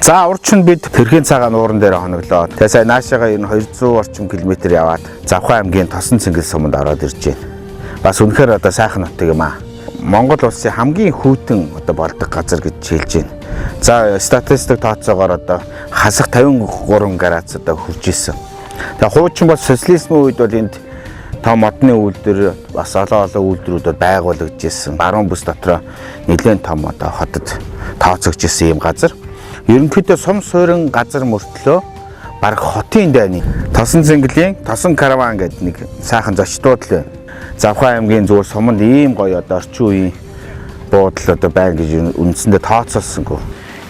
За урд нь бид Тэрхийн цагаан нууран дээр хоноглоо. Тэгээ сая наашаага энэ 200 орчим километр яваад Завхан аймгийн Тосон Цэнгэл суманд ороод ирж байна. Бас үнэхээр одоо сайхан нутаг юм аа. Монгол улсын хамгийн хүйтэн одоо болдог газар гэж хэлж байна. За статистик тооцоогоор одоо хасах 53 градус одоо хүрж исэн. Тэгээ хуучин бол социализмын үед бол энд том модны үйлдвэр бас олон үйлдвэрүүд байгуулагдж исэн. Баруун бүс дотроо нэлээд том одоо хотод тооцогдож исэн юм газар. Ерөнхийдөө сум суурин газар мөртлөө бараг хотын дайны Тосон Цэнгэлийн Тосон караван гэдэг нэг сайхан зочдууд л байна. Завхан аймгийн зүгээр суманд ийм гоё одоо орчин үеийн буудлууд одоо байна гэж үндсэндээ тооцоолсонгүй.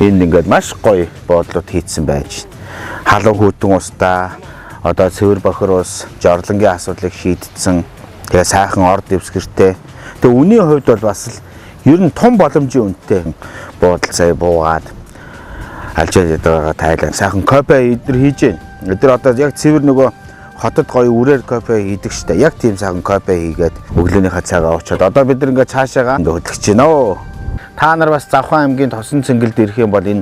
Энд ингээд маш гоё буудлууд хийцэн байж байна. Халуун хүйтэн устаа одоо цэвэр бохор ус жорлонгийн асуудлыг шийдсэн. Тэгээ сайхан орд дэвсгэртэй. Тэгээ үнийн хувьд бол бас л ер нь том боломжийн үнэтэй буудал сая буугаад алжаад байгаа Тайланд сайхан кофе идэр хийж байна. Өдөр одоо яг цэвэр нөгөө хотод гоё үрээр кофе хийдэг штэ. Яг тийм сайхан кофе хийгээд өглөөнийхөө цагаа уучаад одоо бид нар ингээд цаашаага хөдлөж байна оо. Та нар бас Завхан аймгийн Тосон Цэнгэлд ирэх юм бол энэ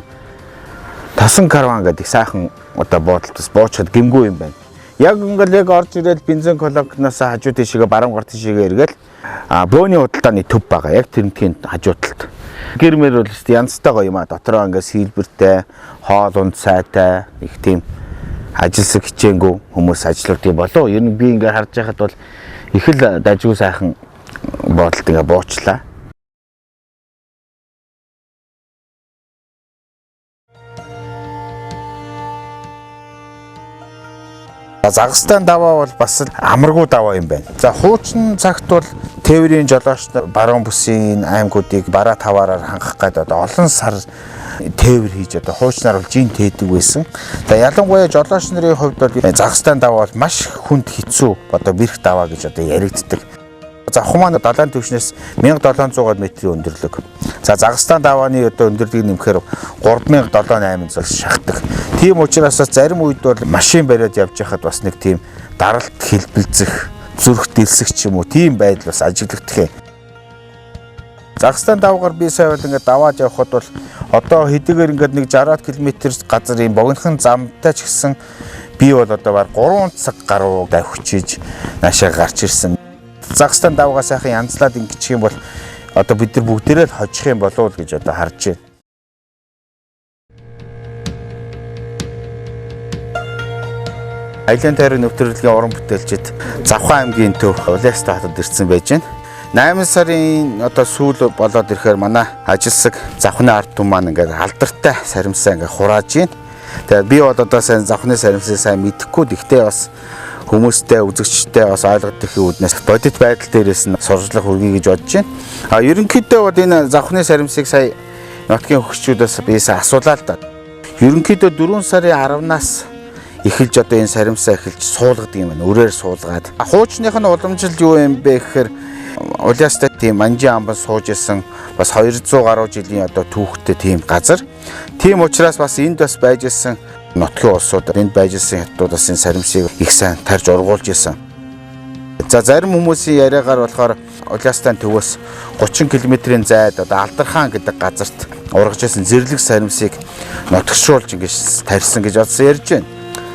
Тосон караван гэдэг сайхан одоо буудалтаас буучаад гэмгүй юм байна. Яг ингээд яг орж ирээд бензин колонкноос хажуу тийшээ баруун гар тийшээ эргээл бөөний худалдааны төв байгаа. Яг тэрнтийн хажуу талд. Гэр мэр бол янзтай гоё юм а. Дотроо ингээд сэлбэртэй, хоол унд сайтай, их тийм ажилсаг хичээнгүй хүмүүс ажилладаг болов. Ер нь би ингээд харж байхад бол их л дажгүй сайхан бодолт ингээд буучлаа. Загстан даваа бол бас амаргүй даваа юм байна. За хуучин цагт бол тээврийн жолооч баруун бүсийн аймагуудыг бараа таваараар хангах гэдэг одоо олон сар тээвэр хийж одоо хуучнаар бол жин тээдэг байсан. За ялангуяа жолооч нарын хувьд бол загстан даваа бол маш хүнд хэцүү одоо бэрх даваа гэж одоо яригддаг. За Хумааны далайн түвшнээс 1700 метрийн өндөрлөг. За Загстан давааны одоо өндөрлөгийг нэмэхээр 3700-800 шахдаг. Тийм учраас зарим үед бол машин бариад явж байхад бас нэг тийм даралт хэлбэлзэх, зүрх дэлсэх ч юм уу тийм байдал бас ажиглагдах юм. Загстан давгаар би сая бол ингээд даваад явхад бол одоо хэдийгээр ингээд нэг 60 км газар юм богинохон замтай ч гэсэн би бол одоо баг 3 цаг гаруй давхичиж наашаа гарч ирсэн. Загстан давгаа сайхан янзлаад ингэчих юм бол одоо бид нар бүгдээрээ л хожих юм болов уу гэж одоо харж байна. Айлын тайрын нэвтрүүлгийн уран бүтээлчид Завхан аймгийн төв Улаастай хотод ирсэн байж байна. 8 сарын одоо сүүл болоод ирэхээр манай ажилсаг Завханы ард түмэн маань ингээд алдартай саримсаа ингээд хурааж байна. Тэгээд би бол одоо сайн Завханы саримсыг сайн мэдэхгүй. Гэхдээ бас хүмүүстэй үзэгчтэй бас ойлгох үүднээс бодит байдал дээрээс нь сурчлах үргэлж гэж бодож байна. Ерөнхийдөө бол энэ Завханы саримсыг сая нутгийн хөгжчүүдээс биесээ асуулаа л да. Ерөнхийдөө 4 сарын 10-наас эхэлж одоо энэ саримсаа эхэлж суулгадаг юм байна. Өрөөр суулгаад. Хуучных нь уламжилж юу юм бэ гэхээр Улаастай тийм манжин амбан сууж исэн бас 200 гаруй жилийн одоо түүхтэй тийм газар. Тийм учраас бас энд бас байж исэн нутгийн улсууд энд байж исэн хятадууд энэ саримсыг их сайн тарж ургуулж исэн. За зарим хүмүүсийн яриагаар болохоор Улаастай төвөөс 30 км-ийн зайд одоо Алдархан гэдэг газарт ургаж исэн зэрлэг саримсыг нутгшруулж ингэж тарьсан гэж бодсон ярьж байна.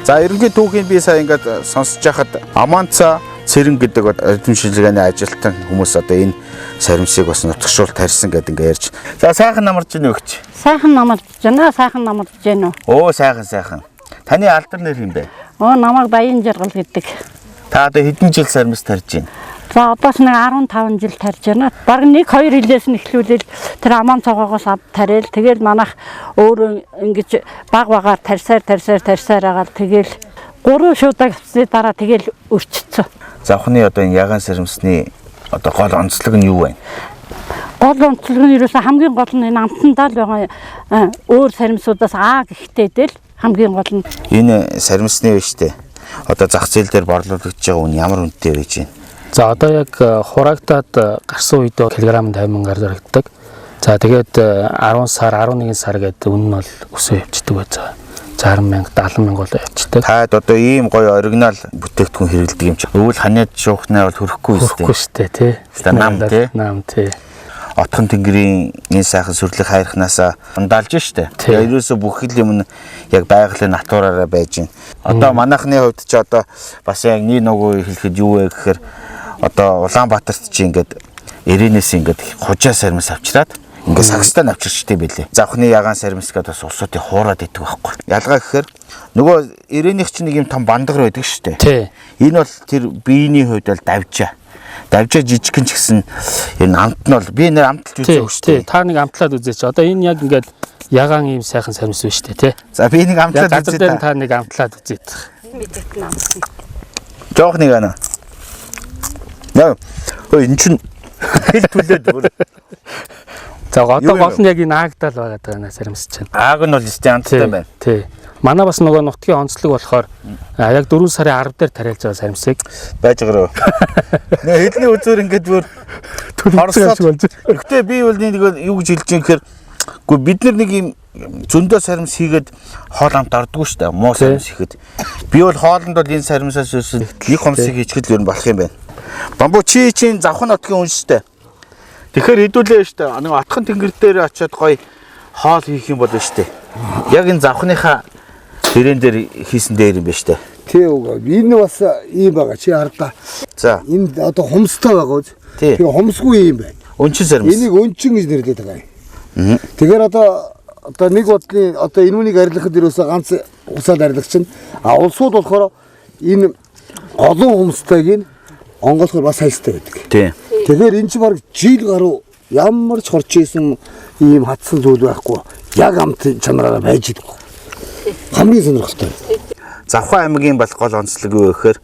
За ерөнхий түүхийг би сая ингээд сонсож байхад Аманца Цэрэн гэдэг эрдэм шилжгээний ажилтан хүмүүс одоо энэ саримсыг бас нутгшуул тарьсан гэдэг ингээд ярьж. За сайхан намарч гинэ өгч. Сайхан намарч байна. Сайхан намарч гэнэ үү? Оо сайхан. Таны алдар нэр юм бэ? Оо намайг Баян Жаргал гэдэг. Та одоо хэдэн жил саримс тарьж байна? За одоос нэг 15 жил тарьж байна. Бараг 1-2 жилээс нь эхлүүлэл тэр аман цогоогоос ав тариал. Тэгэл манайх өөрөө ингэж багаар тарьсаар агаал тэгэл 3 шудаг авсны дараа тэгэл өрчцсөн. Завханы одоо энэ ягаан саримсны одоо гол онцлог нь юу вэ? Гол онцлог нь ерөөсөө хамгийн гол нь энэ амтандаа л байгаа өөр саримсуудаас гэхдээ дэл хамгийн гол нь энэ саримсны биш үү? Одоо зах зээл дээр борлуулагдж байгаа үн ямар үнэтэй байж байна? За одоо яг хураагтаад гарсан үед килограмм 50,000-аар зарагддаг. За тэгээд 10 сар 11 сар гэдэг үн нь бол өсөө явждаг байцаа. 60,000 70,000 бол явждаг. Таад одоо ийм гоё оригинал бүтээгдэхүүн хэрэглэдэг юм чи. Өвөл ханиад шуухнаа бол хөрөхгүй шүү дээ тий. Нам тий. Нам тий. Отхон тэнгэрийн энэ сайхан сүрлэг хайрхнаас ундалж штэ. Тэгээ ерөөсө бүх л юм яг байгалийн натураараа байж байна. Одоо манайхны хувьд ч одоо бас яг нэг нөгөө хэлэхэд юу вэ гэхээр одоо Улаанбаатарт чи ингээд Ирээнээс ингээд хужаа сармис авчираад ингээд сагстаа авчирчтэй байлээ. Завхны ягаан сармис гэдэг бас улсуудыг хуураад идэх байхгүй. Ялгаа гэхээр нөгөө Ирээнийх чинь нэг юм том бандгар байдаг шүү дээ. Энэ бол тэр биений хувьд бол давжаа жижигхэн ч гэсэн энэ амт нь бол би нэр амталж үзээ шүү дээ. Та нэг амтлаад үзээч. Одоо энэ яг ингээд ягаан ийм сайхан сармис биш үү те. За би нэг амтлаад үзээ. Та нэг амтлаад үзээд. Мэдээт намсан. Жоох нэг ана. Яа. Өө эн чинь хэл түлээд бүр. За одоо гол нь яг энэ аагдаал байгаад байна сармис чинь. Ааг нь бол өстэй амттай байна. Тий. Манай бас нөгөө нутгийн онцлог болохоор яг 4 сарын 10 дээр тариалж байгаа сармисыг байж гараа. Нэ хэдний үзүүр ингээд бүр төрөлцөж болж. Гэхдээ би бол нэг юу гэж хэлж юм гэхээр үгүй бид нар нэг юм зөндөө сармис хийгээд хоол амт ордгоо шүү дээ. Муу сармис хийхэд. Би бол хоолнд бол энэ сармисаас өсөн нэг хомсыг хийчихэл ер нь болох юм байна. Бамбуу чинь завхан нутгийн үнштэй. Тэгэхээр хэдүүлээ шүү дээ. Нэг атхан тэнгэр дээр очиод гоё хоол хийх юм бол шүү дээ. Яг энэ завхныхаа тэрэн дээр хийсэн дээр юм байна шүү дээ. Тий үгүй. Энэ бас ийм байгаа чи хардаа. За. Энэ одоо хомстой байгаа үз. Тэгээ хомсгүй юм байна. Өнчин сармис. Энийг өнчин гэж нэрлэдэг байгаа юм. Тэгэхээр одоо нэг бодлын одоо энүүнийг арилгахад ерөөсөө ганц усаад арилгах чинь улсууд болохоор энэ олон хомстойг нь онгоолохоор бас хайстай байдаг. Тий. Тэгэхээр энэ чинь баг жил гаруй ямар ч хорч исэн ийм хатсан зүйл байхгүй. Яг амт чанараараа байж идэг. Хамгийн сонирхолтой. Завхан аймгийн бол гол онцлог юу гэхээр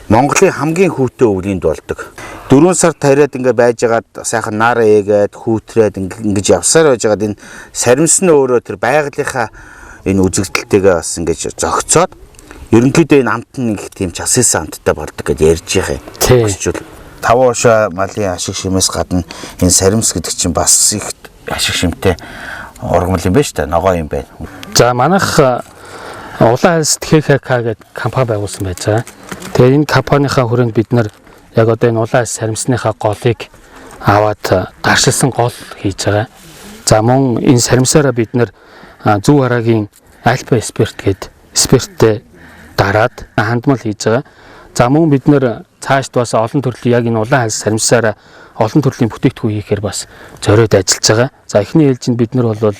Монголын хамгийн хүүтэй өвлөнд болдог. 4 сар тариад ингээ байжгаад сайхан нараа ээгээд хүүтрээд ингэж явсаар байжгаад энэ сармис нь өөрөө тэр байгалийнхаа энэ үзэгдэлтэйгээ бас ингэж зөгцөөд ерөнхийдөө энэ амт нь их тийм часээсэн амттай болдог гэж ярьж байгаа юм. Очвол 5 ушаа малын ашиг шимээс гадна энэ сармис гэдэг чинь бас их ашиг шимтэй ургамал юм байна шүү дээ. Ногоо юм байна. За манайх Улаан хальс ТХК гэдэг компани байгуулсан байж байгаа. Тэгээ энэ компанийнхаа хүрээнд бид нар яг одоо энэ улаан хальс сармисныхаа голыг аваад гаршилсан гол хийж байгаа. За мөн энэ сармисаараа бид нар зөв хараагийн альфа спирт гэдэг спирттэй дараад хандмал хийж байгаа. За мөн бид нэр цаашд бас олон төрлийн яг энэ улаан хальс сармисаараа олон төрлийн бүтээгдэхүүн хийхээр бас зориод ажиллаж байгаа. За эхний ээлжинд бид нар бол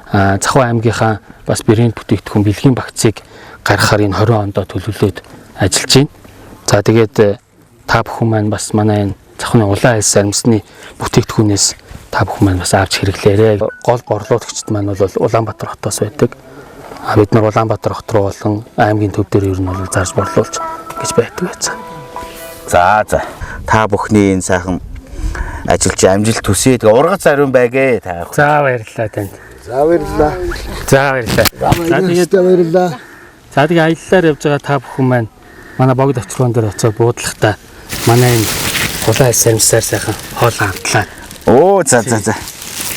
Цахуу аймгийнхаа бас брэнд бүтээгдэхүүн бэлгийн багцыг гаргахаар энэ 20 онд төлөвлөлөөд ажиллаж байна. За тэгээд та бүхэн маань бас манай энэ Цахууны улаан хальс сармисны бүтээгдэхүүнээс та бүхэн маань бас авч хэрэглээрэй. Гол борлуулагчид маань бол Улаанбаатар хотоос байдаг. Бид нар Улаанбаатар хот руу болон аймгийн төв дээр ер нь бол зарж борлуулж гэж байдаг байсан. За та бүхний энэ сайхан ажилч амжилт төсөө. Тэгээ ургац ариун байгээ та. За баярлалаа танд. За баярлалаа. За баярлалаа. За тэгээ аяллаар явж байгаа та бүхэн маань манай богд авчргаан дээр очиод буудлахдаа манай энэ улаан хальс сармисаар сайхан хоол хамтлаа. Оо за.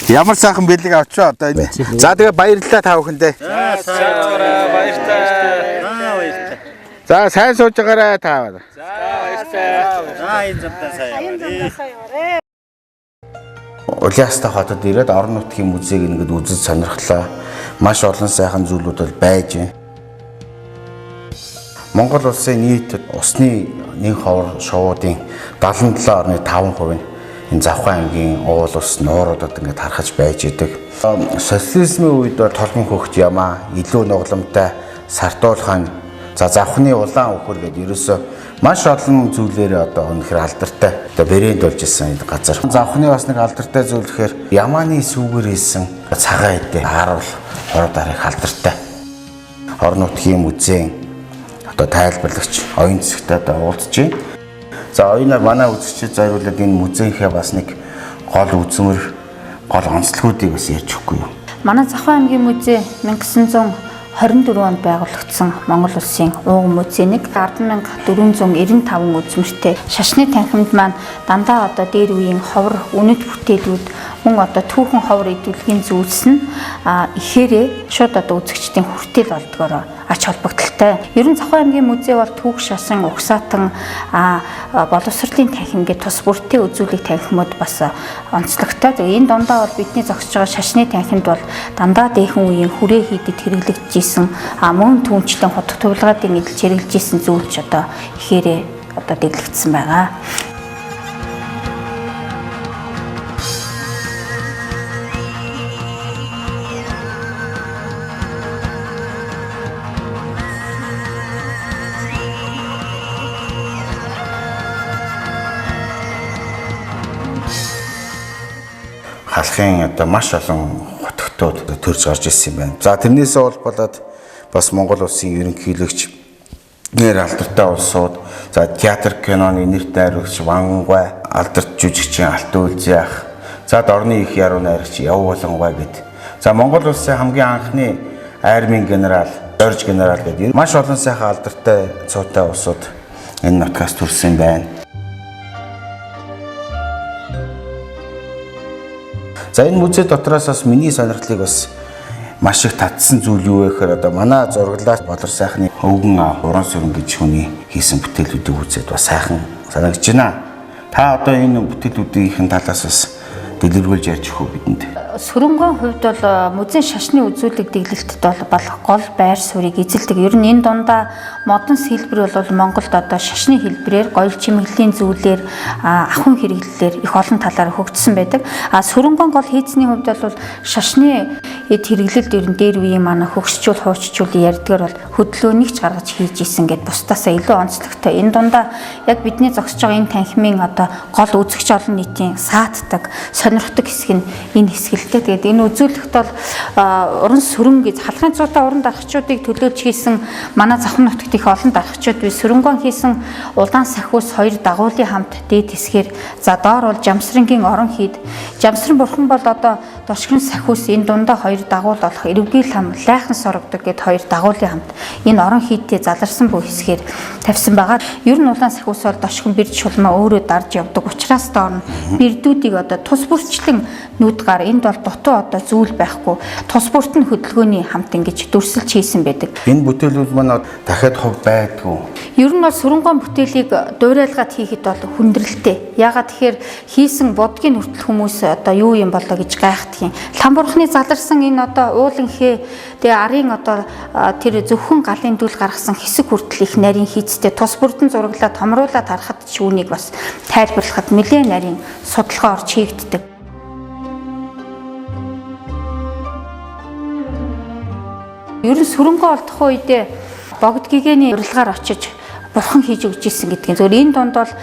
Ямар сайхан бэлэг авчаа одоо энэ. За тэгээ баярлалаа та бүхэндээ. Баярлалаа. За сайн сууж байгаарай та. За баярлалаа. За энэ замдаа сайн. Улаастай хотод ирээд орон нутгийн музейг ингээд үзэж сонирхлоо. Маш олон сайхан зүйлүүд бол байж байна. Монгол улсын нийт усны нэг ховор шувуудын 77.5% нь энэ Завхан аймгийн уул ус нууруудад ингээд харахаж байж идэг. Социализмын үед толгон хөхт ямаа илүү нугламтай сартуулхан за Завхны улаан өхөр гэдэг ерөөсөө маш олон зүйлээр одоо өнөхөр алдартай. Одоо брэнд болж исэн энэ газар. Завхны бас нэг алдартай зүйл гэхээр ямааны сүүгээр хийсэн цагаан эдээ харуул хороо дарыг алдартай. Орон нутгийн музей одоо тайлбарлагч оюун цэцэгтэй одоо уулзж байна. За оюунаар манай үзэгчид зориулаад энэ музейхээ бас нэг гол үзмэр гол онцлогуудыг бас ярьж өгөхгүй юу. Манай Завхан аймгийн музей 1924 онд байгуулагдсан Монгол улсын ууган музей нэг 10,495 үзмэртэй шашны танхимд маань дандаа одоо дээр үеийн ховор үнэт бүтээлүүд мөн одоо түүхэн ховор идэвхтэй зүйлс нь ихээрээ шууд одоо үзэгчдийн хүртэл болдгоор ач холбогдолтой. Ер нь Завхан аймгийн музей бол түүх шасан, угсаатан, боловсролын танхим гээд тус бүртээ үзүүлэх танхимуд бас онцлогтой. Тэгээ энэ дундаа бол бидний зогсож байгаа шашны танхимд бол дандаа дээхэн үеийн хүрээ хийдэд хэрэглэгдэж исэн мөн түүнчлэн хотго төвлөгөөдийн эдэлж хэрэглэж исэн зүйлч одоо ихээрээ одоо дэглэгдсэн байгаа. Халахын одоо маш олон хотготууд төрж гарч ирсэн юм байна. За тэрнээсээ болоод бас Монгол улсын ерөнхийлөгч нэр алдартай улсууд за театр киноны нэр дайрагч Вангай, алдарт жүжигчин Алтан Үлзиах, за орны их яруу найрагч Яв Болонгой гэд. За Монгол улсын хамгийн анхны армийн генерал, дорж генерал гэдэг маш олон сайхан алдартай цуутай улсууд энэ нутгаас төрсэн байна. За энэ музей дотроос бас миний сонирхлыг бас маш их татсан зүйл юу вэ гэхээр одоо манай зураглаач Болор сайхны өвгөн уран сүрэн гэж хүний хийсэн бүтээлүүдийг үзээд бас сайхан санагдаж байна. Та одоо энэ бүтээлүүдийн талаас бас дэлгэрүүлж ярьж өгөх бидэнд. Сүрэнгойн хувьд бол музейн шашны үзүүлэг дэглэлтэд бол гол байр суурийг эзэлдэг. Ер нь энэ дундаа модон хэлбэр бол Монголд одоо шашны хэлбэрээр гоёл чимэглэлийн зүйлээр ахуйн хэрэглэлээр их олон талаар хөгжсөн байдаг. Сүрэнгойн гол хийцний хувьд бол шашны эд хэрэглэлд ер нь дээр үеийн манай хөгшчүүл хууччүүл ярьдгаар бол хөдөлгөөнийг ч гаргаж хийж исэн гэд бусдаасаа илүү онцлогтой. Энэ дундаа яг бидний зогсож байгаа энэ танхимын одоо гол үзэгч олон нийтийн саатдаг сонирхдаг хэсэг нь энэ хэсгэлтэй. Тэгээд энэ үзүүлэлт бол уран сүрэн гэж халахын цуутай уран дарахчдыг төлөөлж хийсэн манай Завхан нутагт их олон дарахчуд бий. Сүрэнгойн хийсэн улаан сахиус хоёр дагуулын хамт дээд хэсгээр за доор бол Жамсрангийн орон хийд. Жамсран бурхан бол одоо дошгин сахиус энэ дундаа хоёр дагуул болох эрвгийл хам лайхан сорогдог гэд хоёр дагуулын хамт энэ орон хийдтэй заларсан буй хэсгээр тавьсан байгаа. Ер нь улаан сахиус бол дошгин бэрж шулмаа өөрөө дарж явдаг учраас доор бэрдүүдийг одоо тус бүрчлэн нүдгаар энд бол дутуу одоо зүйл байхгүй тус бүрт нь хөдөлгөөний хамт ингэж дүрсэлж хийсэн байдаг. Энэ бүтээлүүд маань дахиад хов байдгүй. Ер нь бол сүрэнгойн бүтээлийг дуурайлгаад хийхэд бол хүндрэлтэй. Ягаад тэгэхээр хийсэн бодгийн хүртэл хүмүүс одоо юу юм болоо гэж гайхдаг юм. Лам бурхны заларсан энэ одоо уулан хээ тэгээ арын одоо тэр зөвхөн галын дүүл гаргасан хэсэг хүртэл их нарийн хийцтэй тус бүрдэн зураглаад томруулаад харахад ч үүнийг бас тайлбарлахад нэлээд нарийн судалгаа орж хийгддэг. Ер нь сүрэнгой олдох үедээ богд гэгээний урилгаар очиж бурхан хийж өгч ирсэн гэдгийг. Зөвхөн энэ донд бол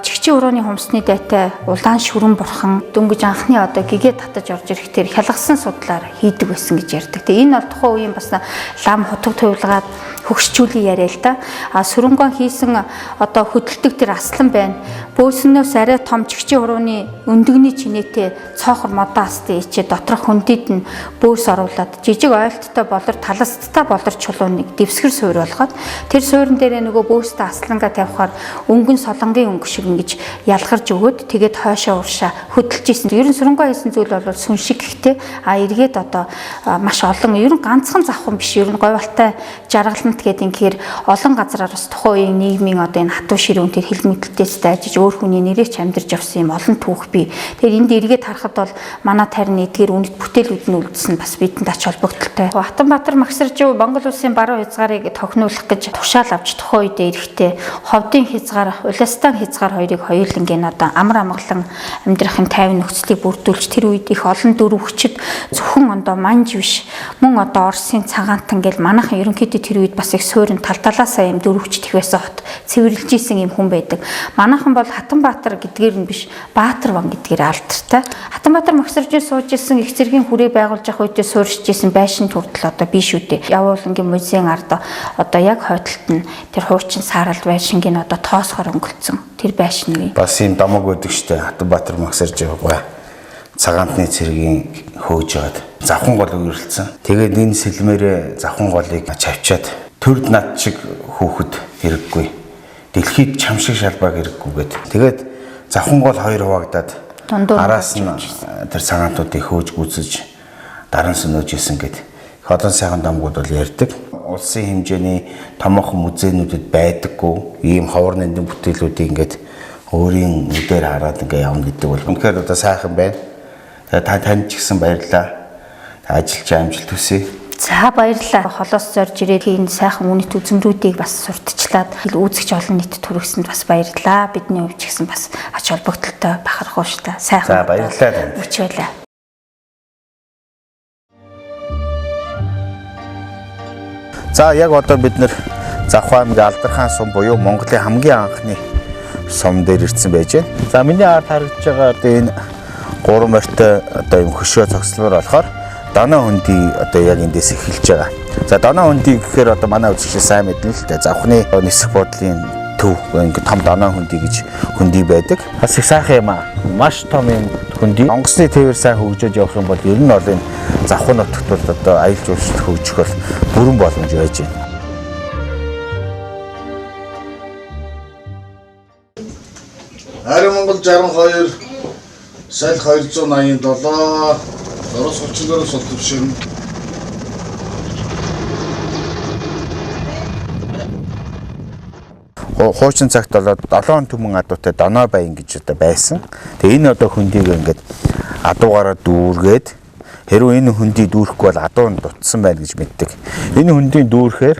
чигчийн урууны хумсны дайтай улаан шүрэн бурхан дөнгөж анхны одоо гэгээ татаж орж ирэхдээ хялгасан судлаар хийдэг байсан гэж ярьдаг. Тэгээ энэ бол тухайн үеийн бас лам хотго тувилгаад хөгшчүүлийн яриа л да. Сүрэнгойн хийсэн одоо хөдөлдөг тэр аслан байна. Бөөснөөс арай том чигчийн урууны өндөгний чинээтэй цоохор модоастай ичээ доторх хүндэд нь бөөс оруулаад жижиг ойлттой болор таласттай болор чулууныг дэвсгэр суур болгоод тэр суурин дээрээ нөгөө бөөстэй аслангаа тавихаар өнгөн солонгийн өнгө шиг ингэж ялгарж өгөөд тэгээд хойшоо уршаа хөдөлж исэн. Ер нь сүрэнгой хийсэн зүйл бол сүн шиг гэхдээ эргээд одоо маш олон ер нь ганцхан завхан биш ер нь говьалтай жаргалант гэдэг инхээр олон газараар бас тухайн үеийн нийгмийн одоо энэ хатуу ширүүн тэр хил мэдлэлтээс дайжиж өөр хүний нэрээ ч амьдарч явсан юм олон түүх бий. Тэгэхээр энд эргээд харахад бол манай тарин эдгээр үнэт бүтээлүүд нь үлдсэн бас бидэнд ач холбогдолтой. Хатанбаатар Магсаржив Монгол улсын баруун хязгаарыг тохируулах гэж тушаал авч тухайн үедээ эрэхтэй ховдын хязгаар, Улаастан хязгаар хоёрыг хоёулангийн одоо амар амгалан амьдрахын тайван нөхцөлийг бүрдүүлж тэр үед их олон дөрвөгчд зөвхөн одоо манж биш мөн одоо Оросын цагаантан гэл манайхан ерөнхийдөө тэр үед бас их суурин тал талаасаа юм дөрвөгчд их байсан хот цэвэрлж исэн юм хүн байдаг. Манайхан бол Хатанбаатар гэдгээр нь биш Баатар ван гэдгээр алдартай. Хатанбаатар Магсаржив сууж исэн их зэргийн хүрээ байгуулж авах үедээ суурьшиж исэн байшин хүртэл одоо биш үү дээ. Явуулангийн музейн ард одоо яг хойдолт нь тэр хуучин саарал байшингийн одоо тоосхоор өнгөлцсөн тэр байшин үе. Бас юм дамаг байдаг штэ Хатанбаатар Магсаржив бай. Цагаантны цэргийн хөөж жаад завхан гол үргэлцсэн. Тэгээд энэ сэлмээрээ завхан голыг чавчаад төрд над шиг хүүхэд хэрэггүй. Дэлхийд чам шиг шалбааг хэрэггүйгээд. Тэгээд завхан гол хоёр хуваагдаад дундуур араас нь тэр цагаантуудыг хөөж гүйцэж даран сөнөөж исэн гэд их олон сайхан домгууд бол ярьдаг. Улсын хэмжээний томоохон музейнүүдэд байдаггүй ийм ховор нандин бүтээлүүдийг ингээд өөрийн нүдээр хараад ингээ явна гэдэг бол үнэхээр одоо сайхан байна. Та танд ч гэсэн баярлалаа. Ажилч амжилт хүсье. За баярлалаа. Холоос зорж ирээд энэ сайхан үнэт үзмрүүдийг бас сурталчлаад үзэгч олон нийтэд хүргэсэнд бас баярлалаа. Бидний хувьд ч гэсэн бас ач холбогдолтой бахархуу шүү дээ. Сайхан. За баярлалаа. Үуч байлаа. За яг одоо бид нэр Завхай аймгийн Алдархан сум буюу Монголын хамгийн анхны сум дээр ирсэн байж байна. За миний ард харагдж байгаа одоо энэ 3 морьтой одоо юм хөшөө цогцлоор болохоор Доноо хөндий одоо яг эндээс эхэлж байгаа. За Доноо хөндий гэхээр одоо манай үзэгчид сайн мэднэ л дээ. Завхны нисэх бодлын төв ингээ том Доноо хөндий гэж хөндий байдаг. Бас их сайхан юм аа. Маш том юм хөндий. Онгоцны тээвэр сайн хөгжөөд явах юм бол ер нь бол энэ Завхан нутагт бол одоо аялал жуулчлал хөгжих бол бүрэн боломж байж байна. Ари Монгол 62 Салхи 287 Орос 34-өөс бол төвшин Хуучин цагт болоод 7 түмэн адуутай Доноо баян гэж одоо байсан. Тэгээ энэ одоо хөндийг ингээд адуугаараа дүүргээд хэрвээ энэ хөндийг дүүрэхгүй бол адуу нь дутсан байна гэж мэддэг. Энэ хөндийг дүүрэхээр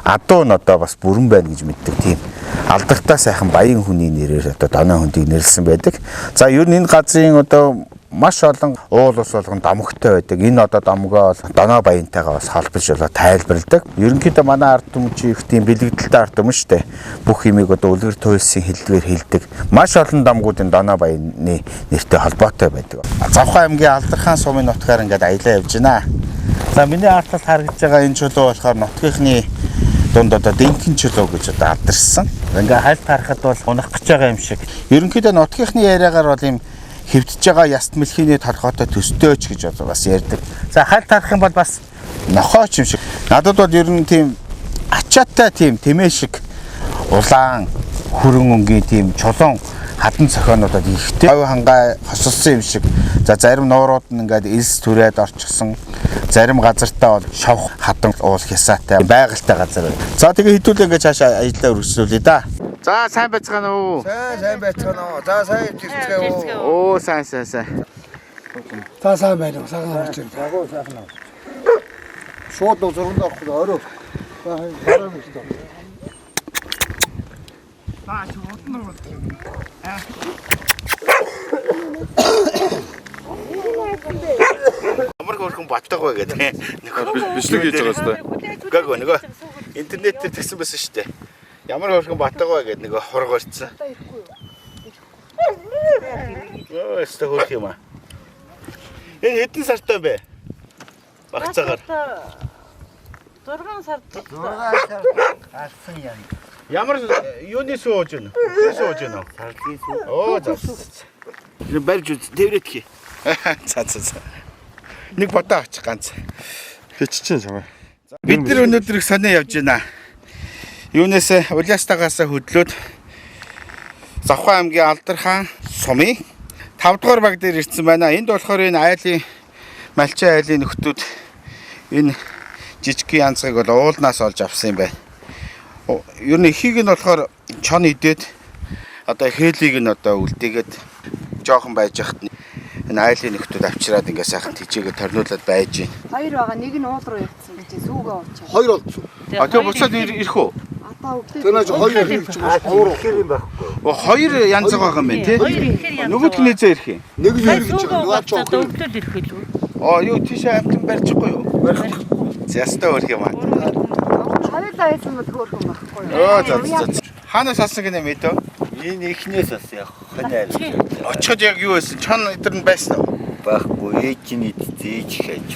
адуу нь одоо бас бүрэн байна гэж мэддэг. Тийм алдартай сайхан баян хүний нэрээр одоо Доноо хөндийг нэрлсэн байдаг. За ер нь энэ газрын одоо маш олон уул ус болгон домогтой байдаг. Энэ одоо домгоо бол Доноо баянтайгаа бас холбож болоо тайлбарладаг. Ерөнхийдөө манай ард түмч их тийм бэлэгдэлтэй ард түмэн шүү дээ. Бүх юмыг одоо үлгэр туйлсын хэллэгээр хэлдэг. Маш олон домгуудын Доноо баяны нэртэй холбоотой байдаг. Завхай аймгийн Алдархан сумын нутгаар ингээд аялаа явж байна. За миний артлал харагдж байгаа энэ чулуу болохоор нутгийнхны дунд одоо дэнхэн чулуу гэж одоо алдарсан. Ингээ хальт харахад бол унах гэж байгаа юм шиг. Ерөнхийдөө нутгийнхны яриагаар бол юм хэвдэж байгаа яст мэлхийний толгойтой төстөөч гэж одоо бас ярьдаг. За хальт харах юм бол бас нохооч юм шиг. Надад бол ер нь тийм ачаатай тийм тэмээ шиг улаан хүрэн өнгийн тийм чулуун хадан цохионуудад ихтэй хав хангаа хосолсон юм шиг. За зарим нуурууд нь ингээд элс түрээд орчихсон. Зарим газартаа бол шавх хадан уул хясаатай байгальтай газар. За тэгээ хэдүүлээ ингээд цаашаа аяллаа үргэлжлүүлээ да. За сайн байцгаана уу? Сайн байцгаана уу. За сайн ирцгээ Оо үү. сайн. За сайн байна уу. Сайхан орж ирсэн. Шууд зурганд авах орой. Хараа мэт доо. Баач удна уу. Амар хөрхөн баттайгаа гэдэг. Бичлэг хийж байгаа сте. Гэгөө нөгөө интернет дээр тэгсэн байсан шүү дээ. Ямар хөрхөн баттайгаа гэдэг нөгөө хургаарцсан. Оо өстө хөрх юм аа. Энэ хэдэн сартай бэ? Багцаагаар. 6 сард Алсан яа. Ямар юуны сууж гэнэ? Сууж гэнэ. Сардлын сүү. Оо за. Энэ барьж үз тэрэтхий. За. Нэг бодоо авчих ганц. Хиччихэн чамаа. Бид нар өнөөдөр их сонио явж байна. Юунаас Улаастагаас хөдлөөд Завхай аймгийн Алдархан сумын 5 дугаар баг дээр ирсэн байна. Энд болохоор энэ айлын малчин айлын нөхдүүд энэ жижиг янзыг бол уулнаас олж авсан юм байна. Ер нь ихийг нь болохоор чон идээд одоо хээлийг нь одоо үлдээгээд жоохон байж хат энэ айлын нөхдүүд авчираад ингээ сайхан тижээгээ торниулаад байж байна. Хоёр байгаа. Нэг нь уул руу явцсан гэж сүүгээ уучаа. Хоёр болчихсон. А тэгээ буцаад ирэх үү? Одоо өвдөө. Тэр нэж хоёр хэлж байгаа. Оо хоёр янз байгаа юм байна тий. Нөгөөд нь нээзээ ирэх юм. Нэг л хэлж байгаа. Нөгөө ч өөхдөө өвдөд ирэх үү? Оо юу тийшээ амтан барьчихгүй юу? Зястаа өрх юм аа. Харилаа хэлсэн мэт хөөрхөн байхгүй юу? Оо за. Хаанаас авсан гинэ мэдөө? Энэ ихнээс бас яг ханаа. Очиход яг юу байсан? Чон өдр нь байсан уу? Байхгүй ээжний зээж хайж.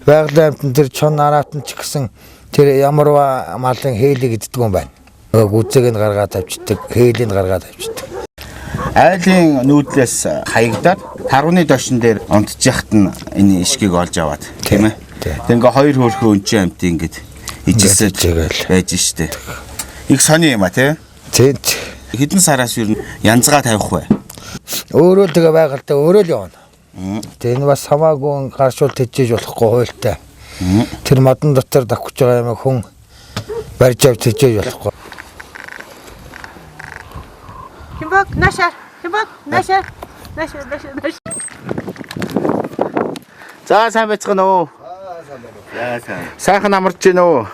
Байгалийн амтан тэр чон араатан ч гэсэн тэр ямарва малын хээлийг иддэг юм байна. Гүцээг нь гаргаад авчдаг, хээлийг нь гаргаад авчдаг. Айлын нүүдлээс хаягдаад тарууны дошин дээр унтж яхад нь энэ ишгийг олж аваад тийм ээ. Тэг ингээ хоёр хөөрхөн өнчийн амт ингээд ижилсэж байж штэ. Их сони юм а тий. Тэд Хэдэн сараас юу янзгаа тавих вэ? өөрөө тэгээ байгальтай өөрөө л явна. Тэгээ энэ бас хамаагүй гаршуул тэжээж болохгүй хуйлтай. Тэр модон дотор давхиж байгаа юм хүн барьж авч тэжээж болохгүй. Химбок наша. За сайн байцгаана уу? Сайхан амарч гин үү?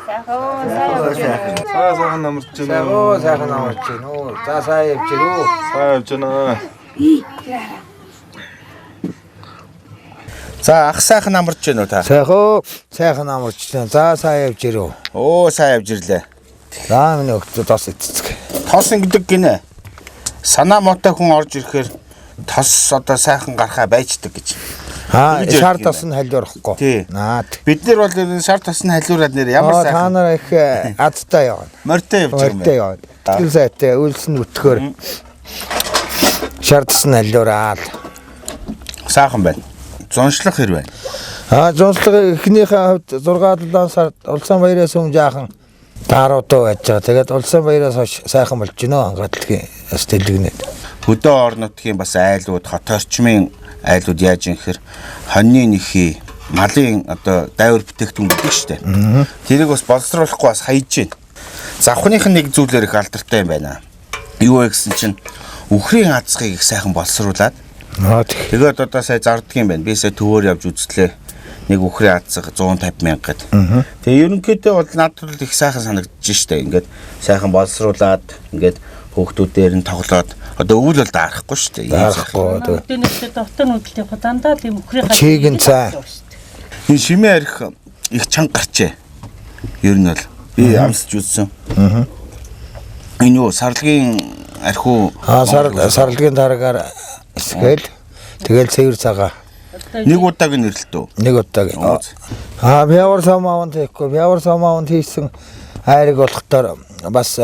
Сайхан намарч байна. Сайхан амарч гин үү? За сайн явж гин үү? Сайн явж байна. За ах сайхан амарч гин үү та? Сайхан амарч байна. За сайн явж гин үү? Оо сайн явж ирлээ. За миний өгтө тос эцэг. Тос ингэдэг гинэ. Санаа мотой хүн орж ирэхээр тос одоо сайхан гарахаа байждаг гэж. Шар тос нь халиурахгүй. Бид нар бол энэ шар тос нь халиураад нэр ямар сайхан. Та нар их азтай явна. Морьтой явж байгаа юм. Тэр сайтай үйлс нь өтгөр. Шар тос нь халиураал. Сайхан байна. Зоншлох хэр байна. Зонслог эхнийхээ хувьд 6-7 сард улсын баяраас өмнө жаахан тааруудаа байж байгаа. Тэгээд улсын баяраас хойш сайхан болж гинөө ангаатлагын бас дэлгэнээд. Хөдөө орон нутгийн бас айлууд, хот орчмын айлууд яаж юм гэхээр хоньны нэхий, малын одоо дайвар бүтээгдэхүүн гэдэг шүү дээ. Тэрийг бас боловсруулахгүй бас хаяж байна. Завхных нь нэг зүйлээр их алдартай юм байна. Юу вэ гэсэн чинь үхрийн азгыг их сайхан боловсруулад. Тэгээд одоо сая зарддаг юм байна. Би сая төвөөр явж үзлээ. Нэг үхрийн азг 150 мянга гэд. Тэгээ ерөнхийдөө бол надад их сайхан санагдаж штэ. Ингээд сайхан боловсруулад ингээд хүүхдүүдээр нь тоглоод одоо өвөл бол даарахгүй шүү дээ. Даарахгүй. Өдөртөө дотор нүдэлтэй дандаа тийм үхрийн чигийн цай. Энэ шимээ арих их чанга гарчээ. Ер нь бол би амсч үзсэн. Энэ юу сарлагын арх уу? Сарлагын дараагаар эсгээл тэгэл цэвэр цагаа. Нэг удааг нэрлэлтөө. Нэг удааг. Бявар самаавнд хийхгүй. Бявар самаавнд хийсэн айрыг болохдоор бас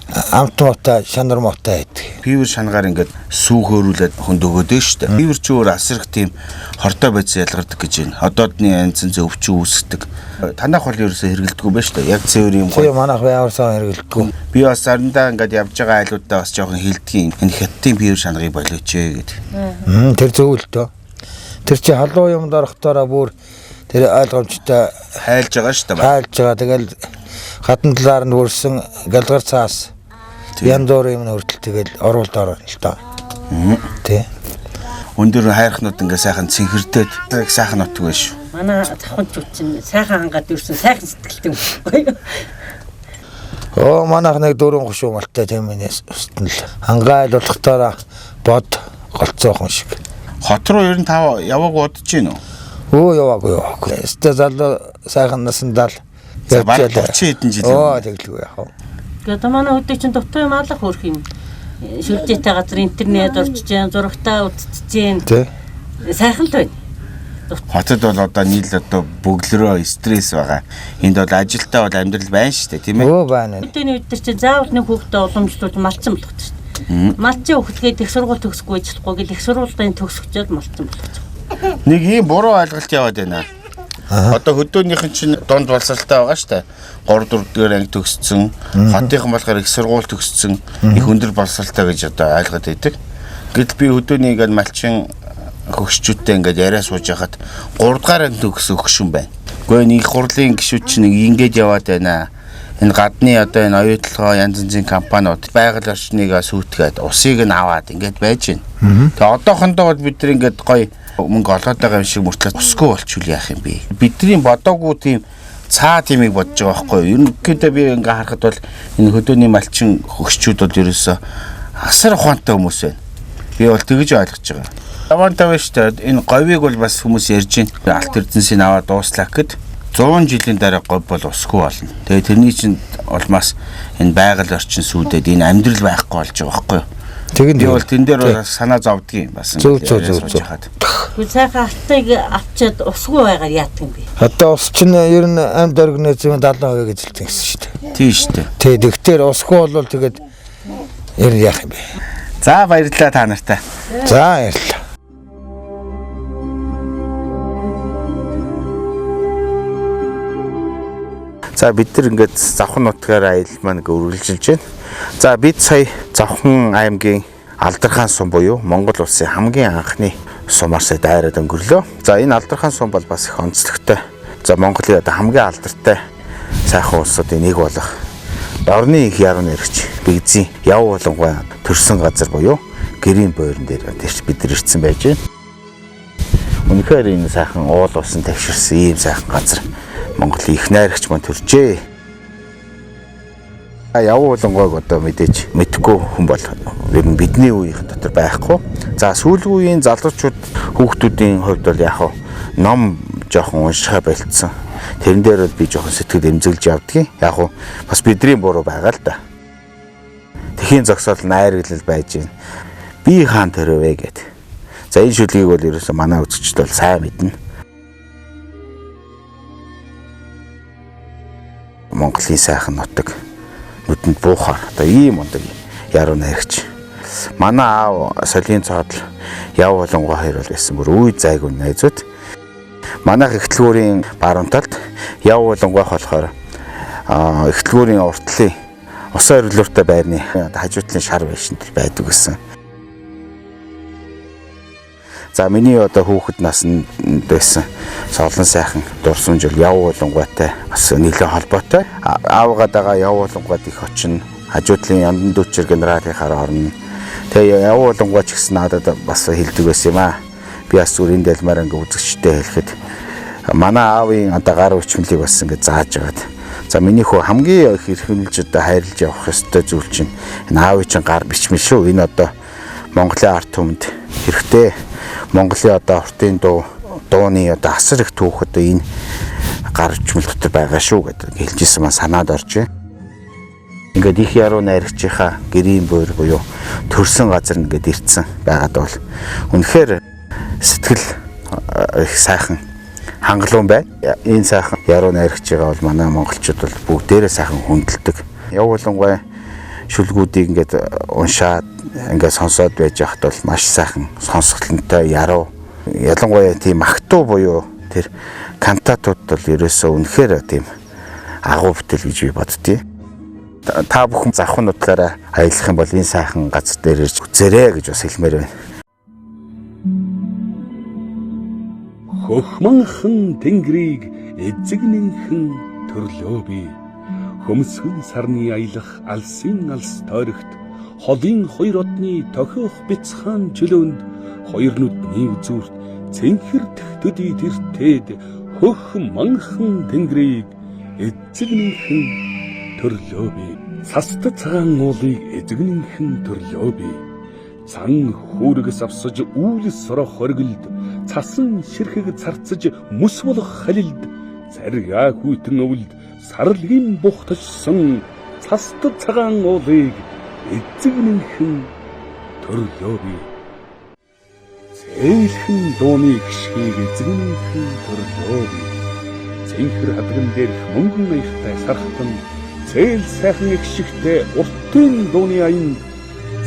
амтмуутай шанар муутай байдаг. Пивер шангаар ингээд сүүх хөөрүүлээд хүнд өгөөд нь шүү дээ. Пивер ч өөр асрах тийм хортой байц ялгардаг гэж байна. Одоодны янзын өвчин үүсгдэг. Танах бол ерөөсөө хэрэгэлдэггүй байна шүү дээ. Яг цэвэр юм гоё. Манайх яварсан хэрэгэлдэггүй. Би бас заримдаа ингээд явж байгаа айлуудаа бас жоохон хилдгийн энэ хятадын пивер шанарыг болооч гэдэг. Тэр зөв л дөө. Тэр чи халуун юмд орохдоо бүр тэр ойлгомжтой хайлж байгаа шүү дээ. Хайлж байгаа. Тэгэл гадна талаар нь үрсэн галгар цаас янз бүрийн юм хүртэл тэгэл оруулд орно л доо. Тэ. Өндөр хайрхнууд ингээ сайхан цэнхэрдээд сайхан нутг байж шүү. Манай завханч үчин сайхан хангаад ирсэн сайхан сэтгэлтэй юм. Манайх нэг 4 гушуу малтай тийм энэс устна л. Хангайл болохдоо бод голцоохон шиг. Хот руу ер нь та яваагүй бодож гин үү? Яваагүй. Өстө залуу сайхан насандаа л явж байлаа. 30 хэдэн жил. Тэглгүй яах вэ? Одоо манай өдөө чинь дутуу юм алах хөрх юм. Шүлжээтэй газар интернет орчиж जैन зурагтаа үзчихэж जैन. Сайхан л байна. Хотод бол одоо нийл одоо бөглөрөө стресс байгаа. Энд бол ажилтаа бол амьдрал байна шүү дээ, тийм ээ? Байна. Өдөөний үед чинь заавал нэг хүүхдээ уламжлуулж малчин болох шүү дээ. Малчин хүүхдгээд их сургууль төгсөхгүй ажиллахгүй гэл их сургуулийн төгсөчөөд малчин болгочих. Нэг ийм буруу ойлголт яваад байна. Одоо хөдөөнийхэн чинь дунд боловсралтай байгаа шүү дээ. 3-4 анги төгссөн, хотынхан болохоор их сургууль төгссөн, их өндөр боловсралтай гэж одоо ойлгоод байдаг. Гэтэл би хөдөөний ингээд малчин хөгшчүүдтэй ингээд яриа сууж яхад 3 дугаар анги төгсөн хөгшин байна. Гэхдээ нэг хурлын гишүүд чинь ингээд яваад байна. Энэ гадны одоо энэ оюутлогоо янз янзын компаниуд байгаль орчныг сүйтгэхэд усыг нь аваад ингээд байж байна. Тэгээ одоохондоо бол бид нар ингээд гоё мөнгө олгоод байгаа юм шиг мөртлөө усгүй болчихвол яах юм бэ? Бидний бодоогүй тийм цаа тиймийг бодож байгаа байхгүй юу? Ерөнхийдөө би ингээ харахад бол энэ хөдөөний малчин хөгшчүүд бол ерөөсөө асар ухаантай хүмүүс байна. Би бол тэгж ойлгож байгаа. Тавантаа биш үү? Энэ говийг бол бас хүмүүс ярьж байна. Алт эрдэнсийг аваад дууслаа гэхэд 100 жилийн дараа говь бол усгүй болно. Тэгээ тэрний чинь улмаас энэ байгаль орчин сүудэд энэ амьдрал байхгүй болж байгаа байхгүй юу? Тэгэн бол тэн дээр бол санаа зовдгийн бас зөв. Сайхан алтыг авчиад усгүй байгаад яадаг юм бэ? Одоо ус чинь ер нь амьд организмын 70% гэж хэлдэг гэсэн шүү дээ. Тийм шүү дээ. Тэгтэр усгүй бол тэгээд ер нь яах юм бэ? За баярлалаа та нартай. За баярлалаа. За бид нар ингээд завхан нутгаар аялал маань үргэлжилж байна. За бид сая Завхан аймгийн Алдархан сум буюу Монгол улсын хамгийн анхны сумаарсаа дайраад өнгөрлөө. За энэ Алдархан сум бол бас их онцлогтой. За Монголын одоо хамгийн алдартай сайхан улсуудын нэг болох орны их яруу найрагч Бэгзийн яв болонгой төрсэн газар буюу Гэрийн бойрон дээр бид нар ирсэн байж байна. Үнэхээр энэ сайхан уул усан тагширсан ийм сайхан газар Монголын их найрагч маань төржээ. Яв болонгойг одоо мэдээж мэдгүй хүн бол ер нь бидний үеийн дотор байхгүй. За сүүлийн үеийн залуучууд хүүхдүүдийн хувьд бол яг ном жоохон уншихаа болцсон. Тэрэн дээр би жоохон сэтгэл эмзэглэж явдгийн. Яг уу бас бидний буруу байгаа л да. Тэхийн зогсоол найрагдлал байж гин. Би хаан төрөвэ гэд. За энэ шүлгийг бол ерөөсөө манай үзэгчд бол сайн мэднэ. Монголын сайхан нутаг нүдэнд буухаар одоо ийм ундаг яруу найрагч. Манай аав солийн цаадал яв болонгой хоёр бол байсан бүр үе зайгүй найзууд. Манайх эхтлгүүрийн баруун талд яв болонгойх болохоор эхтлгүүрийн уртлын усан орилууртай байрны хажуутлын шар байшинд байдаг гэсэн. За миний одоо хүүхэд наснд байсан соолон сайхан дурсамж бол яв болонгойтай бас нэлээд холбоотой. Аавгадаага яв болонгойд их очино. Хажуутлын яндан дүүчэр генералынхаар орно. Тэгээ яв болонгой ч гэсэн надад бас хэлдэг байсан юм аа. Би бас үрийн дэлмээр ингээ үзэгчтэй хэлэхэд манай аавын одоо гар хүчмэлийг бас ингээ зааж агаад. За миний хөө хамгийн их эрхэмлж одоо хайрлаж явах ёстой зүйл чинь энэ аавын чинь гар бичмэл шүү. Энэ одоо Монголын ард түмэнд хэрэгтэй. Монголын одоо уртын дууны одоо асар их түүх одоо энэ гар хүчмэл дотор байгаа шүү гэдэг хэлжсэн маань санаад орж байна. Ингээд их яруу найрагчийнхаа гэрийн бойр буюу төрсэн газар ингээд ирдсэн байгаад бол үнэхээр сэтгэл их сайхан хангалуун байна. Энэ сайхан яруу найрагчгаа бол манай монголчууд бол бүгдээрээ сайхан хүндэлдэг. Яв болонгой шүлгүүдийг ингээд уншаад ингээд сонсоод байж хат бол маш сайхан сонсголонтой яруу. Ялангуяа тийм магтуу буюу тэр кантатууд бол ерөөсөө үнэхээр тийм агуу бүтээл гэж би боддتي. Та бүхэн завхан нутлаараа аялах юм бол энэ сайхан газар дээр ирж үзээрэй гэж бас хэлмээр байна. Хөхманхан тэнгэрийг эзэгнэнхэн төрлөө би. Хөмсгөн сарны аялах алсын алс тойрогт холын хоёр одны тохиох бяцхан чөлөөнд хоёр нүдний үзүүрт цэнхэр тэгтэдий тэртээд хөхманхан тэнгэрийг эзэгнэнхэн төрлөө би. Саста цагаан уулыг эзэгнэнхэн төрлөө би. Цан хүүргээс авсаж үүлс сорох хоригилд цасан ширхэг царцаж мөс болох халилд царгаа хүйтэн өвөлд сарлгийн бухтажсан цаста цагаан уулыг эзэгнэнхэн төрлөө би. Цэйлхэн дууны гişгийг эзэгнэнхэн төрлөө би. Цэнхэр хадган дээрх мөнгөн аягтай сархтан цээл сайхан гişгтэй уртын дууны аян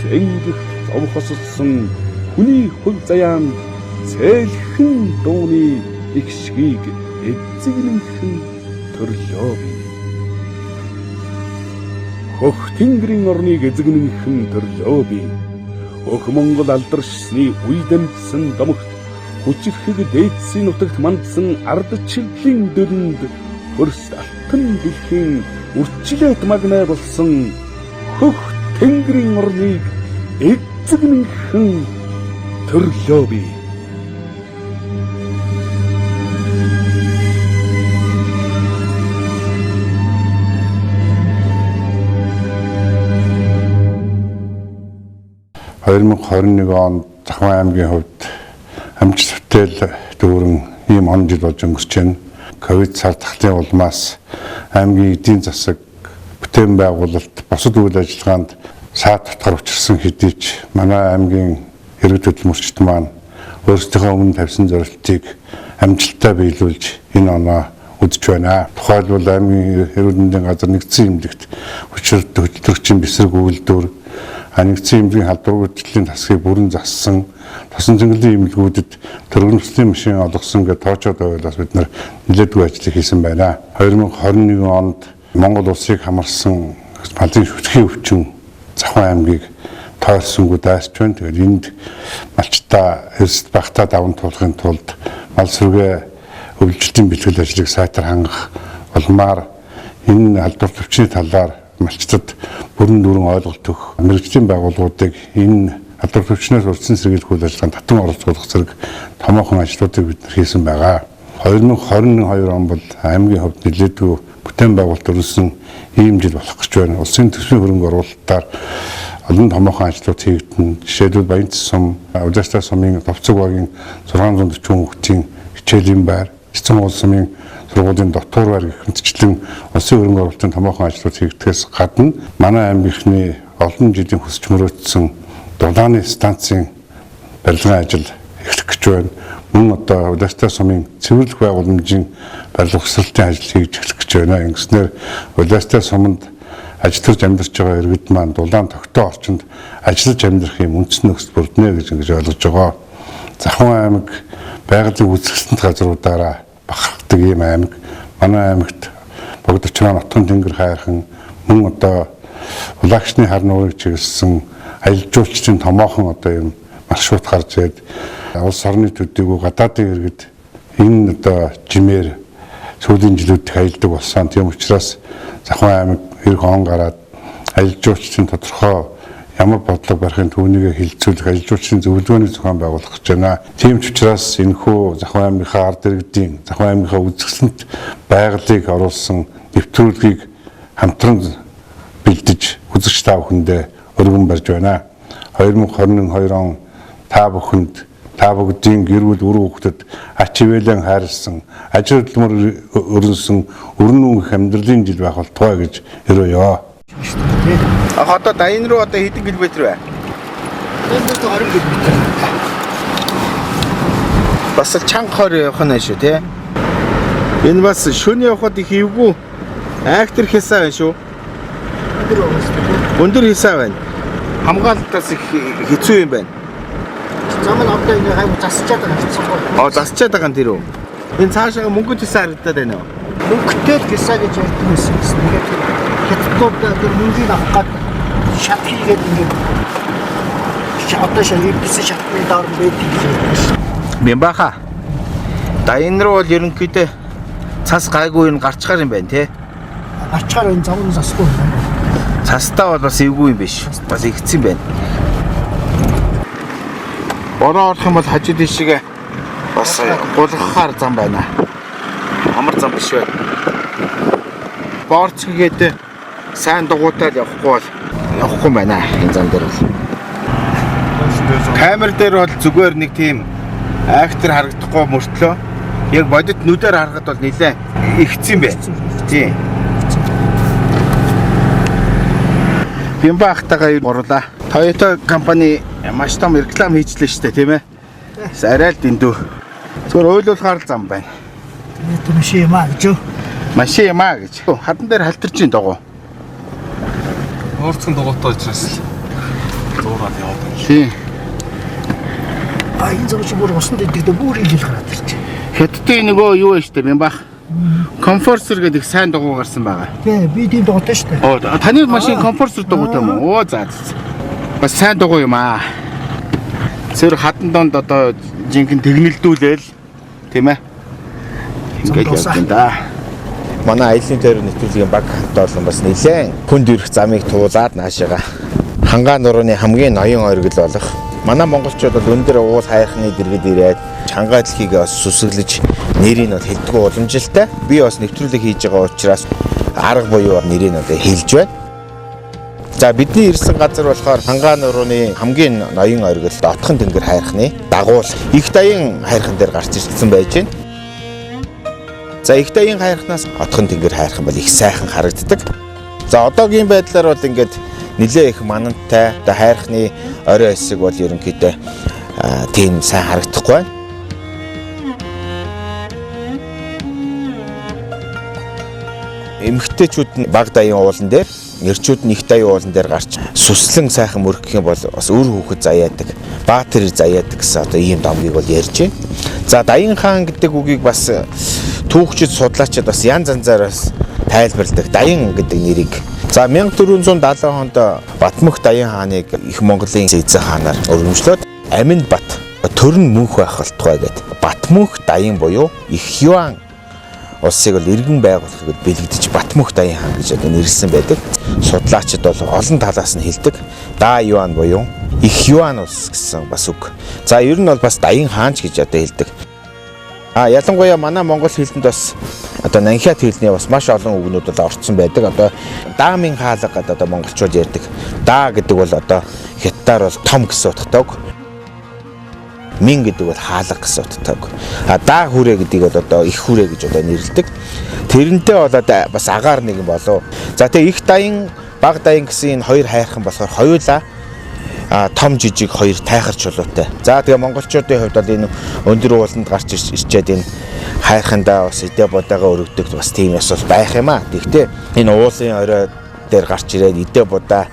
зэнгэх зовхосолсон хүний хөл заяан цэйлхэн дууны гişгийг эзэгнэнхэн төрлөө би. Хөх тэнгэрийн орныг эзэгнэнхэн төрлөө би. Хөх Монгол алдаршсны үе дэмжсэн домогт хүчрэхэг дээдсийн нутагт мандсан ардчиллийн дөрөнд хөрс алтан дэлхийн үрчлээд магнай болсон хөх тэнгэрийн орныг эзэгнэнхэн төрлөө би. онд Завхан аймгийн хувьд амжилт бүтээл дүүрэн ийм он жил болж өнгөрч байна. Ковид цар тахлын улмаас аймгийн эдийн засаг бүтээн байгуулалт бусад үйл ажиллагаанд саад татгар учирсан хэдий ч манай аймгийн эрүүл хөдөлмөрчд маань өөрсдийнхөө өмнө тавьсан зорилтыг амжилттай биелүүлж энэ оноо үзэж байна. Тухайлбал аймгийн эрүүл мэндийн газар нэгдсэн эмнэлэгт хөдөлгөгчийн бэсрэг үйлдвэр нэгдсэн эмнэлгийн халдвар үйлдвэрлэлийн тасгийг бүрэн зассан, тосон цэнгэлийн эмнэлгүүдэд төргөнөслийн машин олгосон гэж тоочоод байвал бид нар нэлээдгүй ажил хийсэн байна. 2021 онд Монгол улсыг хамарсан малын шүтгхийн өвчин Завхан аймгийг тойрсонгүй дайсч байна. Тэгээд энд малчтаа эрсд багтаа даван туулахын тулд мал сүргээ өвлжилтийн бэлтгэл ажлыг сайтар хангах улмаар энэ халдвар төвчний талаар малчтад бүрэн дүүрэн ойлголт өгөх мэргэжлийн байгууллагуудыг энэ халдвар төвчнөөс урьдчилан сэргийлэх үйл ажиллагаанд татан оролцуулах зэрэг томоохон ажлуудыг бид хийсэн байгаа. 2022 он бол аймгийн хувьд нэлээдгүй бүтээн байгуулалт өрнөсөн ийм жил болох гэж байна. Улсын төсвийн хөрөнгө оруулалтаар олон томоохон ажлууд хийгдэн. Жишээлбэл Баянц сум, Удаартай сумын товцог багийн 640 хүүхдийн хичээлийн байр, Эцэн уул сумын сургуулийн дотор байр гэх мэтчлэн улсын хөрөнгө оруулалтын томоохон ажлууд хийгдгээс гадна манай аймгийнхны олон жилийн хүсч мөрөөдсөн дулааны станцын барилгын ажил эхлэх гэж байна. Мөн одоо Удаартай сумын цэвэрлэх байгууламжийн барилга ухсралтын ажил хийж эхлэх гэж байна. Ингэснээр Удаартай суманд ажиллаж амьдарч байгаа иргэд маань дулаан тогтоо орчинд ажиллаж амьдрах юм үндэс нөхцөл бүрднэ гэж ингэж ойлгож байгаа. Завхан аймаг байгалийн үзэсгэлэнт газруудаараа бахархдаг ийм аймаг. Манай аймагт богд очроо нутгийн тэнгэр хайрхан мөн одоо улагчны хар нуурыг чиглэсэн аялал жуулчлалын томоохон одоо юм маршрут гарч ирээд улс орны төдийгүй гадаадын иргэд энэ одоо жимээр сүүлийн жилүүд аялдаг болсон. Тийм учраас Завхан аймаг хэрэг он гараад аялал жуулчлалын тодорхой ямар бодлого барихын түүнийг хилцүүлэх аялал жуулчлалын зөвлөгөөний зохион байгуулах гэж байна. Тийм ч учраас энэхүү Завхан аймгийнхаа ард иргэдийн Завхан аймгийнхаа үзэсгэлэнт байгалыг оруулсан нэвтрүүлгийг хамтран бэлдэж үзэгч та бүхэндээ өргөн барьж байна. 2022 он та бүхэнд та бүгдийн гэр бүл үр хүүхдэд ач хивээлэн хайрлсан, ажил хөдөлмөр өрнөсөн өрн өнгөх амьдралын жил байх болтугай гэж өрөөё. Одоо Даян руу одоо хэдэн километр вэ? 20 км. Бас чанга хор явах нь шүү тий. Энэ бас шөнө явахад их эвгүй актер хийсэн байх шүү. Өндөр хийсэн байна. Хамгаалтаас их хэцүү юм байна. Замын одоо ингэ хайм засчаад байгаа хэцүү. Засчаад байгаа нэр үү? Энэ цаашаа мөнгөд хийсэн харагдаад байна уу? Мөнгөтэй хийсаа гэж ярьдаг байсан. Тэгээд хятадууд тэр мөнгийг авах гад шат хийгээд ингэ одоо шалгыг бисэн шатны доор байдаг гэж ярьсан. Бямбаха. Даян руу бол ерөнхийдөө цас гайгүй юм гарчгаар юм байна тий. Гарчгаар энэ замын засгүй юм байна. Цастаа бол бас эвгүй юм биш. Бас игцэн байна. Бороо орох юм бол хажууд ишигээ бас гулгахаар зам байна. Амар зам биш байна. Борцгээд сайн дугуйтаад явахгүй бол явахгүй юм байна энэ зам дээр бол. Камер дээр бол зүгээр нэг тийм актер харагдахгүй мөртлөө яг бодит нүдээр харахад бол нэлээ игцэн байна. Тийм. Бямбахтайгаа оруулаа. Toyota компани маш том реклам хийжлээ шүү дээ, тийм ээ. Арай л дэндүү. Зүгээр ойлуулахаар л зам байна. Это машин ямаа гэж. Машин ямаа гэж. Хадан дээр халтарч ин догоо. Өөрцөн дугуйтай учраас зуураад яваад. Тийм. Энэ зөв бүр усан дэдэгдээ бүр ийл гараад ирчих. Хятадын нөгөө юу вэ шүү дээ, Бямбах. Комфорсер гэдэг сайн дугуй гарсан байгаа. Би тийм дугуйтай шүү дээ. Таны машин комфорсер дугуйтай юм уу? Оо за. Бас сайн дугуй юм аа. Цэр хадан донд одоо жинхэнэ тэгнэлдүүлээл тийм ээ. Ингээд явсан да. Манай аялын тойрог нэвтрүүлгийн баг хамтаалан бас нэлээд хүнд ирэх замыг туулаад наашаага Хангаан нурууны хамгийн ноён оргил болох манай монголчууд бол өндөр уул хайрхны дэргэд ирээд чанга дэлхийг бас сүсэглэж нэрийг нь хэлдэггүй уламжилтай. Би бас нэвтрүүлэг хийж байгаа учраас арга буюу нэрийг нь хэлж байна. За бидний ирсэн газар болохоор Хангаан нурууны хамгийн ноён оргил Отхон тэнгэр хайрхны дагуул их даян хайрхан дээр гарч ирсэн байж байна. За их даян хайрхнаас Отхон тэнгэр хайрхан бол их сайхан харагддаг. За одоогийн байдлаар бол ингээд нэлээ их манантай одоо хайрхны орой хэсэг бол ерөнхийдөө тийм сайн харагдахгүй байна. Эмэгтэйчүүд нь баг даян уулан дээр, нэрчүүд нь их даян уулан дээр гарч сүслэн сайхан мөрөх юм бол бас өр хүүхэд заяадаг, баатар заяадаг гэсэн одоо ийм домгийг бол ярьж байна. За Даян хаан гэдэг үгийг бас түүхчид судлаачид бас янз янзаар бас тайлбарладаг. Даян гэдэг нэрийг За 1470 онд Батмөх Даян хааныг их Монголын эзэн хаанаар өргөмжлөөд Аминд Бат төрн мөнх байх болтугай гэдэг Батмөх Даян буюу их Юан улсыг бол иргэн байгуулахыг бэлэгдэж Батмөх Даян хаан гэж одоо нэрлсэн байдаг. Судлаачид бол олон талаас нь хэлдэг. Да Юан буюу их Юан улс гэсэн бас үг. За ер нь бол бас Даян хаанч гэж одоо хэлдэг. Ялангуяа манай монгол хэлэнд бас одоо нанхиат хэлний бас маш олон үгнүүд бол орцсон байдаг. Одоо даамын хаалга гэдэг одоо монголчууд ярьдаг. Да гэдэг бол одоо хятадаар бол том гэсэн утгатай. Мин гэдэг бол хаалга гэсэн утгатай. Да хүрээ гэдгийг бол одоо их хүрээ гэж одоо нэрлэдэг. Тэрнтэй болоод бас агаар нэг юм болов. За тэгээ их Даян, баг Даян гэсэн энэ хоёр хайрхан болохоор хоёулаа том жижиг хоёр тайхар чулуутай. За тэгээ монголчуудын хувьд бол энэ өндөр ууланд гарч ирчээд энэ хайрхандаа бас эдэ будаага өргөдөг бас тийм ёс бол байх юм аа. Тэгвэл энэ уулын орой дээр гарч ирээд эдэ будаа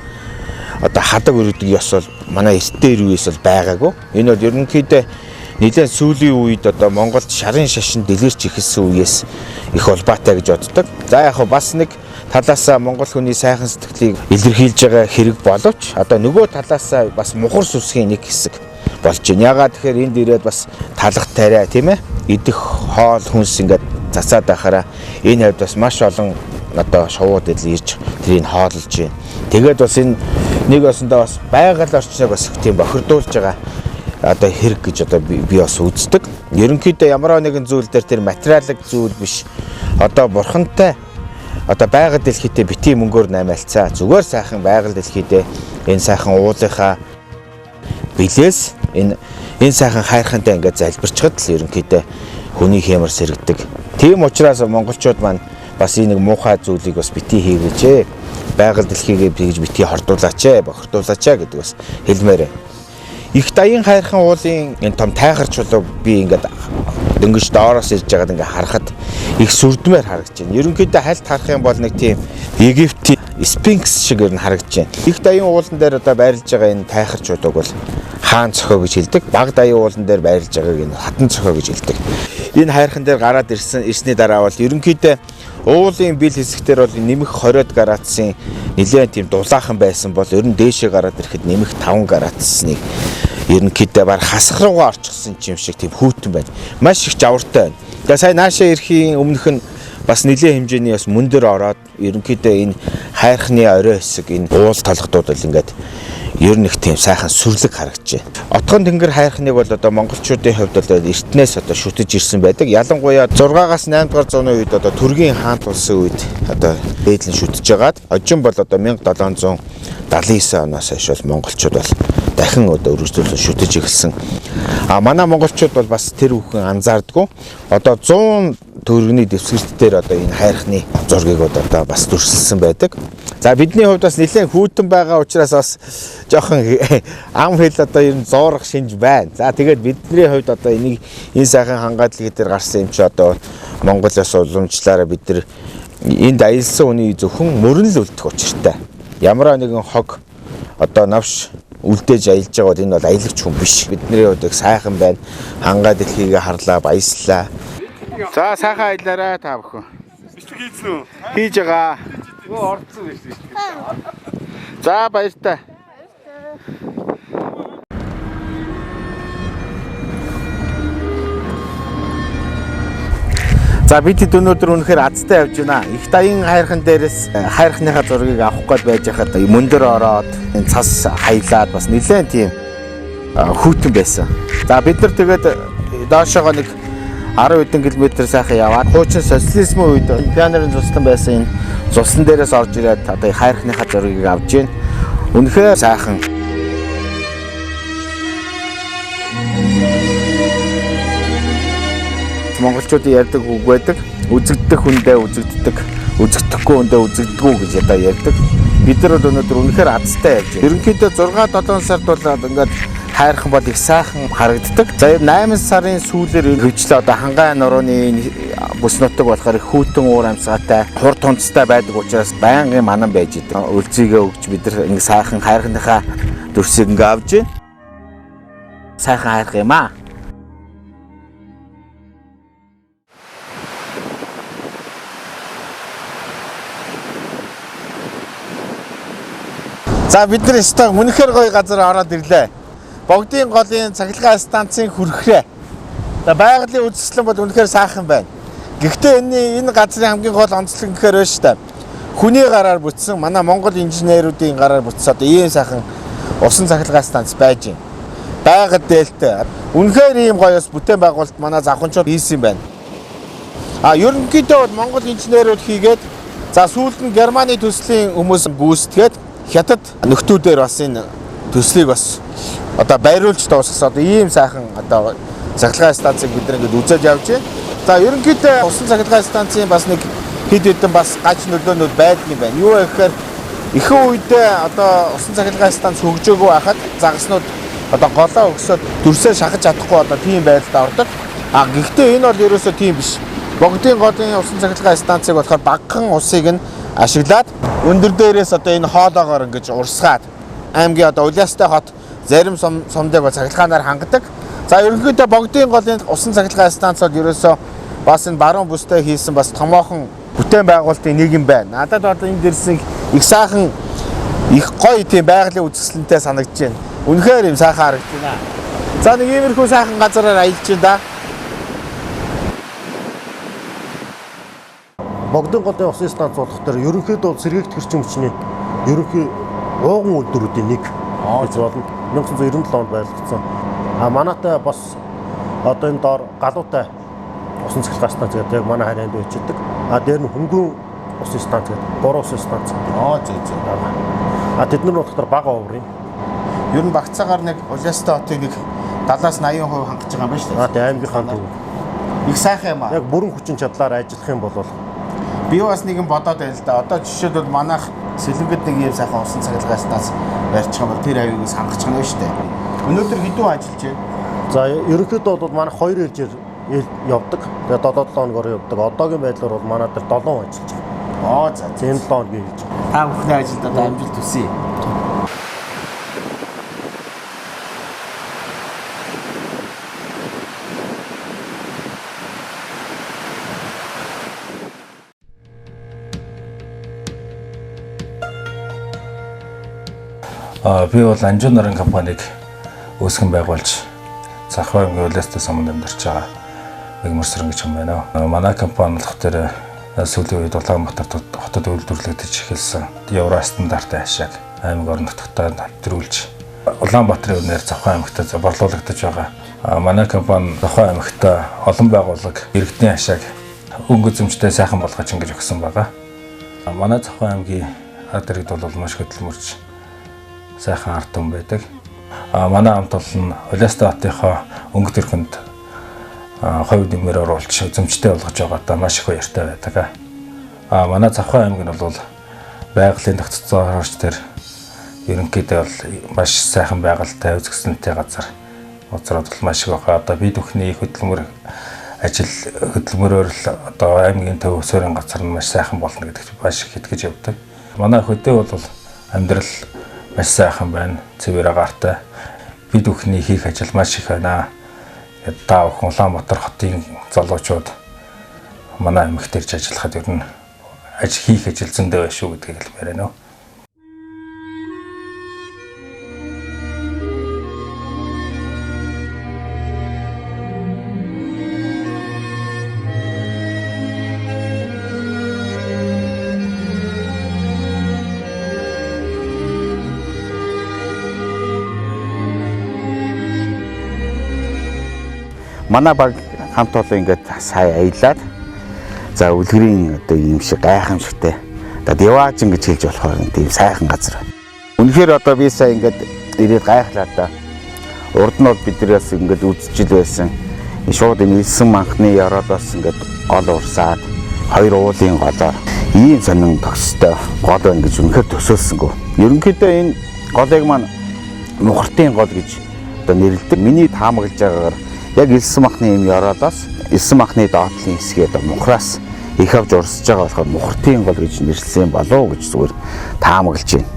одоо хадаг өргөдөг ёс бол манай эртээр үеэс бол байгаагүй. Энэ бол ерөнхийдөө нэлээд сүүлийн үед одоо Монголд шарын шашин дэлгэрч ихэлсэн үеэс их улбаатай гэж боддог. За яг бас нэг талаасаа монгол хүний сайхан сэтгэлийг илэрхийлж байгаа хэрэг боловч одоо нөгөө талаасаа бас мухар сүсгийн нэг хэсэг болж байна. Ягаад тэгэхээр энд ирээд бас талах тариа тийм ээ идэх хоол хүнс ингээд цацаад байхаараа энэ хувьд бас маш олон одоо шувууд ирж тэрийг хооллож байна. Тэгээд бас энэ нэг осондоо бас байгаль орчныг бас тийм бохирдуулж байгаа одоо хэрэг гэж одоо би бас үздэг. Ерөнхийдөө ямар нэгэн зүйл дээр тэр материалын зүйл биш. Одоо бурхантай одоо байгаль дэлхийдээ битгий мөнгөөр наймаалцаа. Зүгээр сайхан байгаль дэлхийдээ энэ сайхан уулынхаа билээс энэ сайхан хайрхантай ингээд залбирчхад л ерөнхийдөө хүний хэмэр сэргдэг. Тийм учраас монголчууд маань бас энэ нэг муухай зүйлийг бас битгий хийгээч. Байгаль дэлхийгээ бигж битгий хордуулаач, бохирдуулаач гэдэг бас хэлмээр. Их Даян хайрхан уулын энэ том тайхар чулуу би ингээд дөнгөж доороос ирж байгаад ингээд харахад их сүрдмээр харагдаж байна. Ерөнхийдөө хальт харах юм бол нэг тийм Египтийн Спинкс шиг ер нь харагдаж байна. Их Даян уулан дээр одоо байрлаж байгаа энэ тайхар чулууг бол хаан цохоо гэж хэлдэг. Баг Даян уулан дээр байрлаж байгааг энэ хатан цохоо гэж хэлдэг. Энэ хайрхан дээр гараад ирсний дараа бол ерөнхийдөө уулын бил хэсэгтэр бол нэмэх 20 градусын нэлээд тийм дулаахан байсан бол ер нь дээшээ гараад ирэхэд нэмэх 5 градусныг ерөнхийдөө баг хасах руугаа орчихсон юм шиг тийм хүүтэн байна. Маш их жавартай байна. Тэгээ сая наашаа ирэхийн өмнөх нь бас нэлээд хэмжээний бас мөндөр ороод ерөнхийдөө энэ хайрхны орой хэсэг энэ уул толгодууд бол ингээд ер нь их тийм сайхан сүрлэг харагдаж байна. Отгон тэнгэр хайрхныг бол одоо монголчуудын хувьд бол эртнээс одоо шүтэж ирсэн байдаг. Ялангуяа 6-аас 8 дугаар зууны үед одоо Түргийн хаант улсын үед одоо дээдлэн шүтэж байгаад хожим бол одоо 1779 оноос хойш бол монголчууд бол дахин одоо өргөжлүүлэн шүтэж эхэлсэн. Манай монголчууд бол бас тэр бүхэн анзаардгүй. Одоо 100 төгрөгийн дэвсгэрт дээр одоо энэ хайрхны зургийг одоо бас дүрсэлсэн байдаг. За бидний хувьд бас нэлээд хүүтэн байгаа учраас бас жоохон ам хэл одоо ер нь зоорох шинж байна. За тэгээд бидний хувьд одоо энийг энэ сайхан хангалтлаги дээр гарсан юм чи одоо Монголоос уламжлаараа бид нар энд аялсан хүний зөвхөн мөрөн л үлдэх учиртай. Ямар нэгэн хог одоо навш үлдээж аялж байгаа бол энэ бол аялагч хүн биш. Бидний хувьд их сайхан байна. Хангаа дэлхийгээ харлаа, баяслаа. За сайхан аялаарай та бүхэн. Бичлэг хийсэн үү? Хийж байгаа. Өө орцсон байж бичлэг. За баяртай. За бид өнөөдөр үнэхээр азтай явж байна. Их Даян хайрхан дээрээс хайрхныхаа зургийг авах гээд байж хахад мөндөр ороод энэ цас хаялаад бас нэлээд тийм хүүтэн байсан. За бид нар тэгээд доошоогоо нэг 10 хэдэн километр сайхан яваад хуучин социализмын үед пионерын цуслан байсан энэ цуслан дээрээс орж ирээд одоо хайрхныхаа зургийг авж байна. Үнэхээр сайхан. Монголчуудын ярьдаг үг байдаг. Үзэгдэх хүндээ үзэгддэг, үзэгдэхгүй хүндээ үзэгддэггүй гэж одоо ярьдаг. Бид нар өнөөдөр үнэхээр азтай явж байна. Ерөнхийдөө 6-7 сард бол ингээд хайрхан бол их сайхан харагддаг. За 8 сарын сүүлээр хөвчлээ одоо хангаан нурууны бүс нутаг болохоор их хүүтэн уур амьсгалтай, хурд тунцтай байдаг учраас байнгын манан байж идэг. Үлцийгээ өгч бид нар ингээд сайхан хайрхныхаа дүрсийг ингээд авж байна. Сайхан хайрх юм аа. За бид нар өстой үнэхээр гоё газар ороод ирлээ. Богдын голын цахилгаан станцын хүрхрээ. За байгалийн үзэсгэлэн бол үнэхээр сайхан байна. Гэхдээ энэ газрын хамгийн гол онцлог гэхээр байна шүү дээ. Хүний гараар бүтсэн манай Монгол инженеруудын гараар бүтсэн одоо ийм сайхан усан цахилгаан станц байж байна. Байгаль дээлтэй. Үнэхээр ийм гоёос бүтээн байгуулалт манай завханчууд хийсэн юм байна. Ерөнхийдөө бол Монгол инженерууд хийгээд за сүүлд нь Германы төслийн хүмүүс гүйцэтгээд хятад нөхдүүдээр бас энэ төслийг бас одоо баяруулж дуусгасан. Одоо ийм сайхан одоо цахилгаан станцыг бид нар ингэж үзэж явж байна. За ерөнхийдөө усан цахилгаан станцын бас нэг хэд хэдэн бас гач нөлөөнүүд байдаг юм байна. Юу вэ гэхээр ихэнх үедээ одоо усан цахилгаан станц хөгжөөгөө байхад загаснууд одоо голоо өгсөд дүрсээ шахаж чадахгүй одоо тийм байдалд ордог. Гэхдээ энэ бол ерөөсөө тийм биш. Богдын голын усан цахилгаан станцыг болохоор багахан усыг нь ашиглаад өндөр дээрээс одоо энэ хоолоогоор ингэж урсгаад аймгийн одоо Улаастай хот зарим сумдыг бол цахилгаанаар хангадаг. За ерөнхийдөө Богдын голын усан цахилгаан станц бол ерөөсөө бас энэ баруун бүстэй хийсэн бас томоохон бүтээн байгуулалтын нэг юм байна. Надад одоо энэ дэрсэн их сайхан их гоё тийм байгалийн үзэсгэлэнтэй санагдаж байна. Үнэхээр юм сайхан харагдаж байна. За нэг иймэрхүү сайхан газараар аялж байна да. Богдын голын усан станц болох төр ерөнхийдөө сэргийгт хэрчим хүчний ерөнхий ууган үйлдвэрүүдийн нэг гэж болно. 1997 онд байгуулагдсан. Манайтай бас одоо энэ доор галуутай усан цахилгаан станц гэдэг яг манай харьяанд байждаг. Дээр нь хөнгөн усан станц гэдэг 3 усан станц. Тэд нар болохоор бага оврын. Ер нь багцаагаар нэг Улаастай хотыг нэг 70-80% хангаж байгаа юм байна шүү дээ. Тэгээ аймгийнхаа төв. Их сайхан юм аа. Яг бүрэн хүчин чадлаар ажиллах юм бол би бас нэгэн бодоод байна л да. Одоо жишээлбэл манайх Сэлэнгэд нэг юм сайхан усан цахилгаан станц барьчих юм бол тэр аягийг хангах юм байна шүү дээ. Өнөөдөр хэдэн ажиллаж байна? За ерөнхийдөө бол манайх 2 ээлжээр явдаг. Тэгээ 7-7 хоногор явдаг. Одоогийн байдлаар бол манай дээр 7 ажиллаж байгаа. За 7 хоногийн хийж байгаа. Та бүхний ажилд одоо амжилт хүсье. Би бол Анжуун нарын компанийг үүсгэн байгуулж Завхай аймгийн Улаастай саманд амьдарч байгаа Мэгмөрсрэн гэж юм байна. Манай компани болох дээр сүүлийн үед Улаанбаатар хотод үйлдвэрлэгдэж эхэлсэн евро стандартын ашааг аймаг орон нутагтаа нэвтрүүлж Улаанбаатарын үнээр Завхай аймагт борлуулагдаж байгаа. Манай компани Завхай аймагт олон байгууллага иргэдийн ашааг өнгө зэмжтэй сайхан болгож ингэж өгсөн байгаа. Манай Завхай аймгийн ард иргэд бол маш хөдөлмөрч сайхан ард түмэн байдаг. Манай хамт олон Улаастай хотынхоо өнгө төрхөнд хувь нэмэр оруулж зэмжтэй болгож байгаадаа маш их баяртай байдаг. Манай Завхай аймаг нь бол байгалийн тогтцоо орч төр ерөнхийдөө бол маш сайхан байгальтай үзэсгэлэнтэй газар. Уцраад бол маш их байгаа. Одоо бид бүхний хөдөлмөрөөр л одоо аймгийн төв суурин газар нь маш сайхан болно гэдэгт маш их итгэж явдаг. Манай хөдөө бол амьдрал маш сайхан байна. Цэвэр агаартай. Бид бүхний хийх ажил маш их байна. Та бүхэн Улаанбаатар хотын залуучууд манай аймагт ирж ажиллахад ер нь хийх ажил зөндөө байна шүү гэдгийг хэлмээр байна. Манай баг хамт олон ингээд сая аялаад за үлгэрийн одоо юм шиг гайхамшигтай одоо Деважин гэж хэлж болохоор тийм сайхан газар байна. Үнэхээр одоо би сая ингээд ирээд гайхлаа да. Урд нь бол биднээс ингээд үзчихэл байсан. Шууд энэ элсэн манхны яроолоос ингээд гол урсаад хоёр уулын голоор ийм сонин тогстой гол байна гэж үнэхээр төсөөлсөнгөө. Ерөнхийдөө энэ голыг маань мухартын гол гэж одоо нэрлэдэг. Миний таамаглаж байгаагаар яг элсэн махны юм яроолоос элсэн махны доотлын хэсгээ одоо мухраас их авч урсж байгаа болохоор мухартын гол гэж нэрлсэн болов гэж зүгээр таамаглаж байна.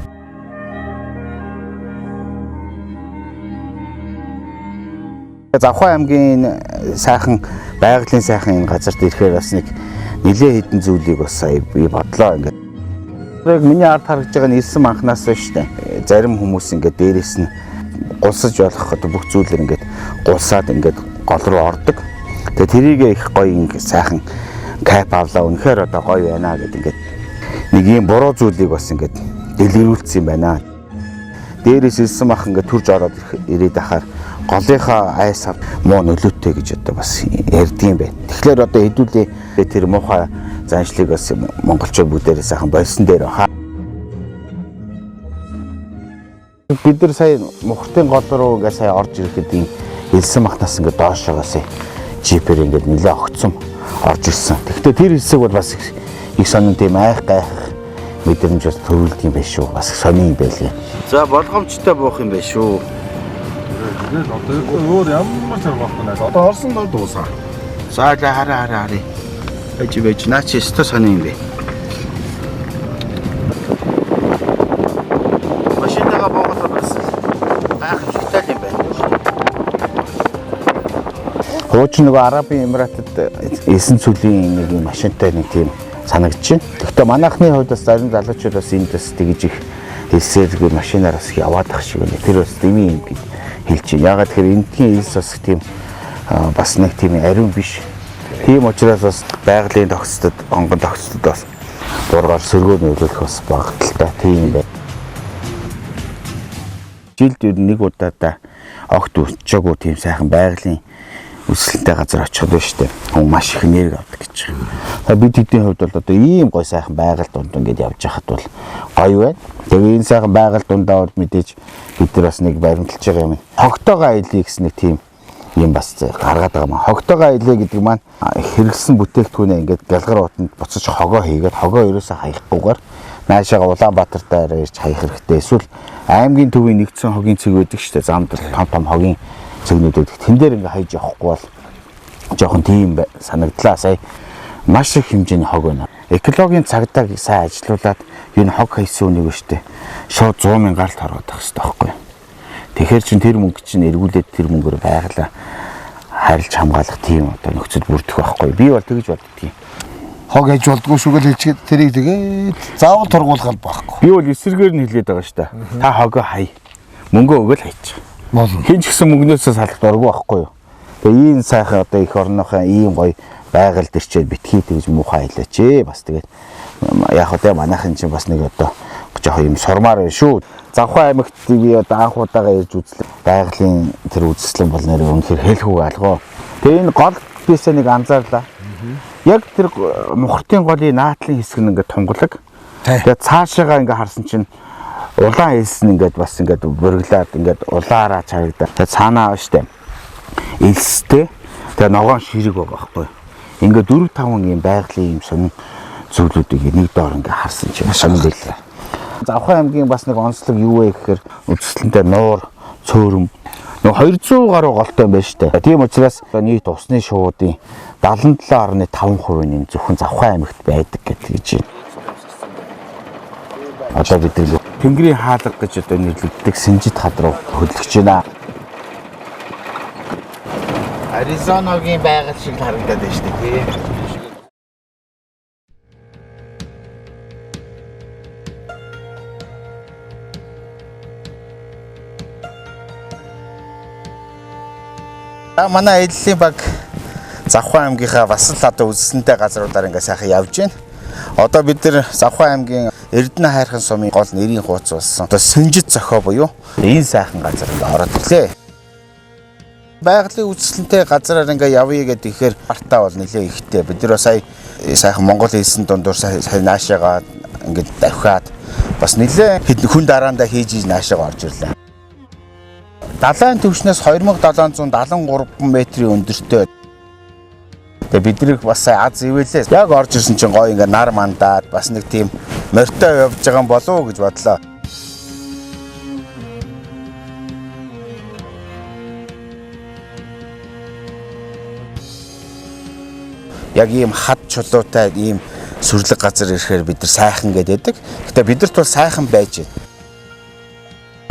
Завхай аймгийн сайхан байгалийн сайхан энэ газарт ирэхээр бас нэг нэлээд хэдэн зүйлийг бас сая би бодлоо ингээд. Яг миний ард харагдж байгаа нь ирсэн анханаас шүү дээ. Зарим хүмүүс ингээд дээрээс нь гулсаж болох одоо бүх зүйлэр ингээд гулсаад ингээд гол руу ордог. Тэгээ тэрийг их гоё ингээд сайхан кап авлаа үнэхээр одоо гоё байна гэд ингээд нэг юм буруу зүйлийг бас ингээд дэлгэрүүлсэн юм байна. Дээрээс ирсэн мах ингээд төрж ороод ирээд ахаар голынхаа айс муу нөлөөтэй гэж одоо бас ярьдгийм байна. Тэгэхээр одоо хэдүүлээ тэр муухай заншлыг бас монголчууд бүгдээрээ сайхан болсон дээр хаа. Бид нар сая мухртын гол руу ингээд сая орж ирэхэд ийм элсэн махнаас ингээд доошоогоос жипээр ингээд нэлээ огцсон орж ирсэн. Гэхдээ тэр хэсэг бол бас их сонин тийм айх гайх мэдрэмж бас төрүүлдэг юм байна шүү. Бас сонин юм байлээ. За болгоомжтой буух юм байна шүү. Тэгээд одоо өөр ямар зэрэг байхгүй наа. Одоо орсон дор дуусаа. За хараа. Байж наач өстө сонин юм бэ. Машинтайгаа боогод бас гайхамшигтай юм байна. Хуучин нөгөө Арабын Эмиратад эсэн цүлийн нэг юм машинтай нэг тийм санагдаж байна. Гэхдээ манайхны хувьд бас зарим залуучууд бас энд бас тэгж их хэлсээр машинаар бас яваад ах шиг байна. Тэр бас дэмий юм гэж хэлж байна. Ягаад тэгэхээр эндхийн элс бас тийм бас нэг тийм ариун биш. Тийм учраас бас байгалийн тогтцод, онгон тогтцод бас дургаар сөргөө нөлөөлөх бас багталтай тийм юм байна. Жилд нэг удаадаа огт өчөөгүй тийм сайхан байгалийн өсөлттэй газар очиход байна шүү дээ. Хүн маш их энерги авдаг гэж байна. Бид хэдийн хувьд бол одоо ийм гой сайхан байгаль дунд ингээд явж хахад бол гоё байна. Тэгээ энэ сайхан байгаль дундаа бол мэдээж бид нар бас нэг баримталж байгаа юм. Хогтоогоо аялье гэсэн нэг тийм юм бас гаргаад байгаа маа. Хогтоогоо аялье гэдэг маань хэрэглэсэн бүтээгдэхүүнээ ингээд галгар утанд буцаж хогоо хийгээд хогоо ерөөсөө хаягахгүйгээр наашаага Улаанбаатартай ирж хаях хэрэгтэй. Эсвэл аймгийн төвийн нэгдсэн хогийн цэг байдаг шүү дээ. Замд том хогийн цэгнүүд байдаг. Тэн дээр ингээд хайж явахгүй бол жоохон тийм санагдлаа. Сая маш их хэмжээний хог байна. Экологийн цагдаа сайн ажилуулад энэ хог хайсан үнийг шүү дээ. Шууд 100,000 гаралт ороод байх хэрэгтэй байхгүй юу? Тэгэхээр чин тэр мөнгө чинь эргүүлээд тэр мөнгөөр байгалаа харилж хамгаалах тийм одоо нөхцөл бүрдэх байхгүй. Би бол тэгж боддгийг. Хог аж болдгоо шүүгээл хэлчихэд тэрийг тэгээд заавал тургуулгал байхгүй. Би бол эсэргээр нь хэлээд байгаа шүү дээ. Та хогоо хай. Мөнгөө өгөөл хайчих. Болно. Хин ч гэсэн мөнгнөөсөө салах дурггүй байхгүй юу? Тэгээ ийм сайхан одоо их орныхоо ийм гоё байгаль дэрчээд битгий тэгж муухай хэлээч ээ. Бас тэгээд яг одоо манайхын чинь бас нэг одоо жоохон юм сурмаар байна шүү. Завхан аймагт би одоо анх удаага ирж үзлээ. Байгалийн тэр үзэсгэлэн бол нэр үнэхээр хэлхүү алгоо. Тэгээ энэ гол бисээ нэг анзаарлаа. Яг тэр мухртын голын наатлын хэсэг нь ингээд тунгалаг. Тэгээ цаашаагаа ингээд харсан чинь улаан элс нь ингээд бас ингээд бөрглаад ингээд улаараа чарагдаад. Тэгээ цаанаа штэ. Элстэй. Тэгээ ногоон ширэг байгаа байхгүй. Ингээд 4-5 юм байгалийн юм сонин зүйлүүдийг нэг доор ингээд харсан чинь сонин байлаа. Завхан аймгийн бас нэг онцлог юу вэ гэхээр үзэсгэлэнтэй нуур, цөөрөм нэг 200 гаруй голтой юм байна шүү дээ. Тийм учраас нийт усны шуудын 77.5% нь зөвхөн Завхан аймагт байдаг гэж байна. Одоо бид Тэнгэрийн хаалга гэж одоо нэрлэгддэг Синжит хад руу хөдлөж байна. Аризоногийн байгаль шиг харагдаад байна шүү дээ. Манай аяллаа баг Завхан аймгийнхаа бас л одоо үзэсгэлэнтэй газруудаар ингээ сайхан явж байна. Одоо бид нэр Завхан аймгийн Эрдэнэ хайрхан сумын гол нэрийн хууц болсон. Одоо Синжит зохио буюу энэ сайхан газар ингээ ороод ирлээ. Байгалийн үзэсгэлэнтэй газараар ингээ явъя гэдэг ихээр артаа бол нэлээ ихтэй. Бид нэр сая сайхан Монгол хэлсэн дундуур сая наашаага ингээ давхиад бас нэлээ хүн дараандаа хийж наашаага орж ирлээ. Далайн төвшнөөс 2773 метрийн өндөртэй. Тэгээ биднийг бас аз ивэлээ. Яг орж ирсэн чинь гоё ингээ нар мандаад бас нэг тийм морьтой явж байгаа болов уу гэж бодлоо. Яг ийм хад чулуутай ийм сүрлэг газар ирэхээр бид нар сайхан гэдэг. Гэтэ бидэрт бол сайхан байж байна.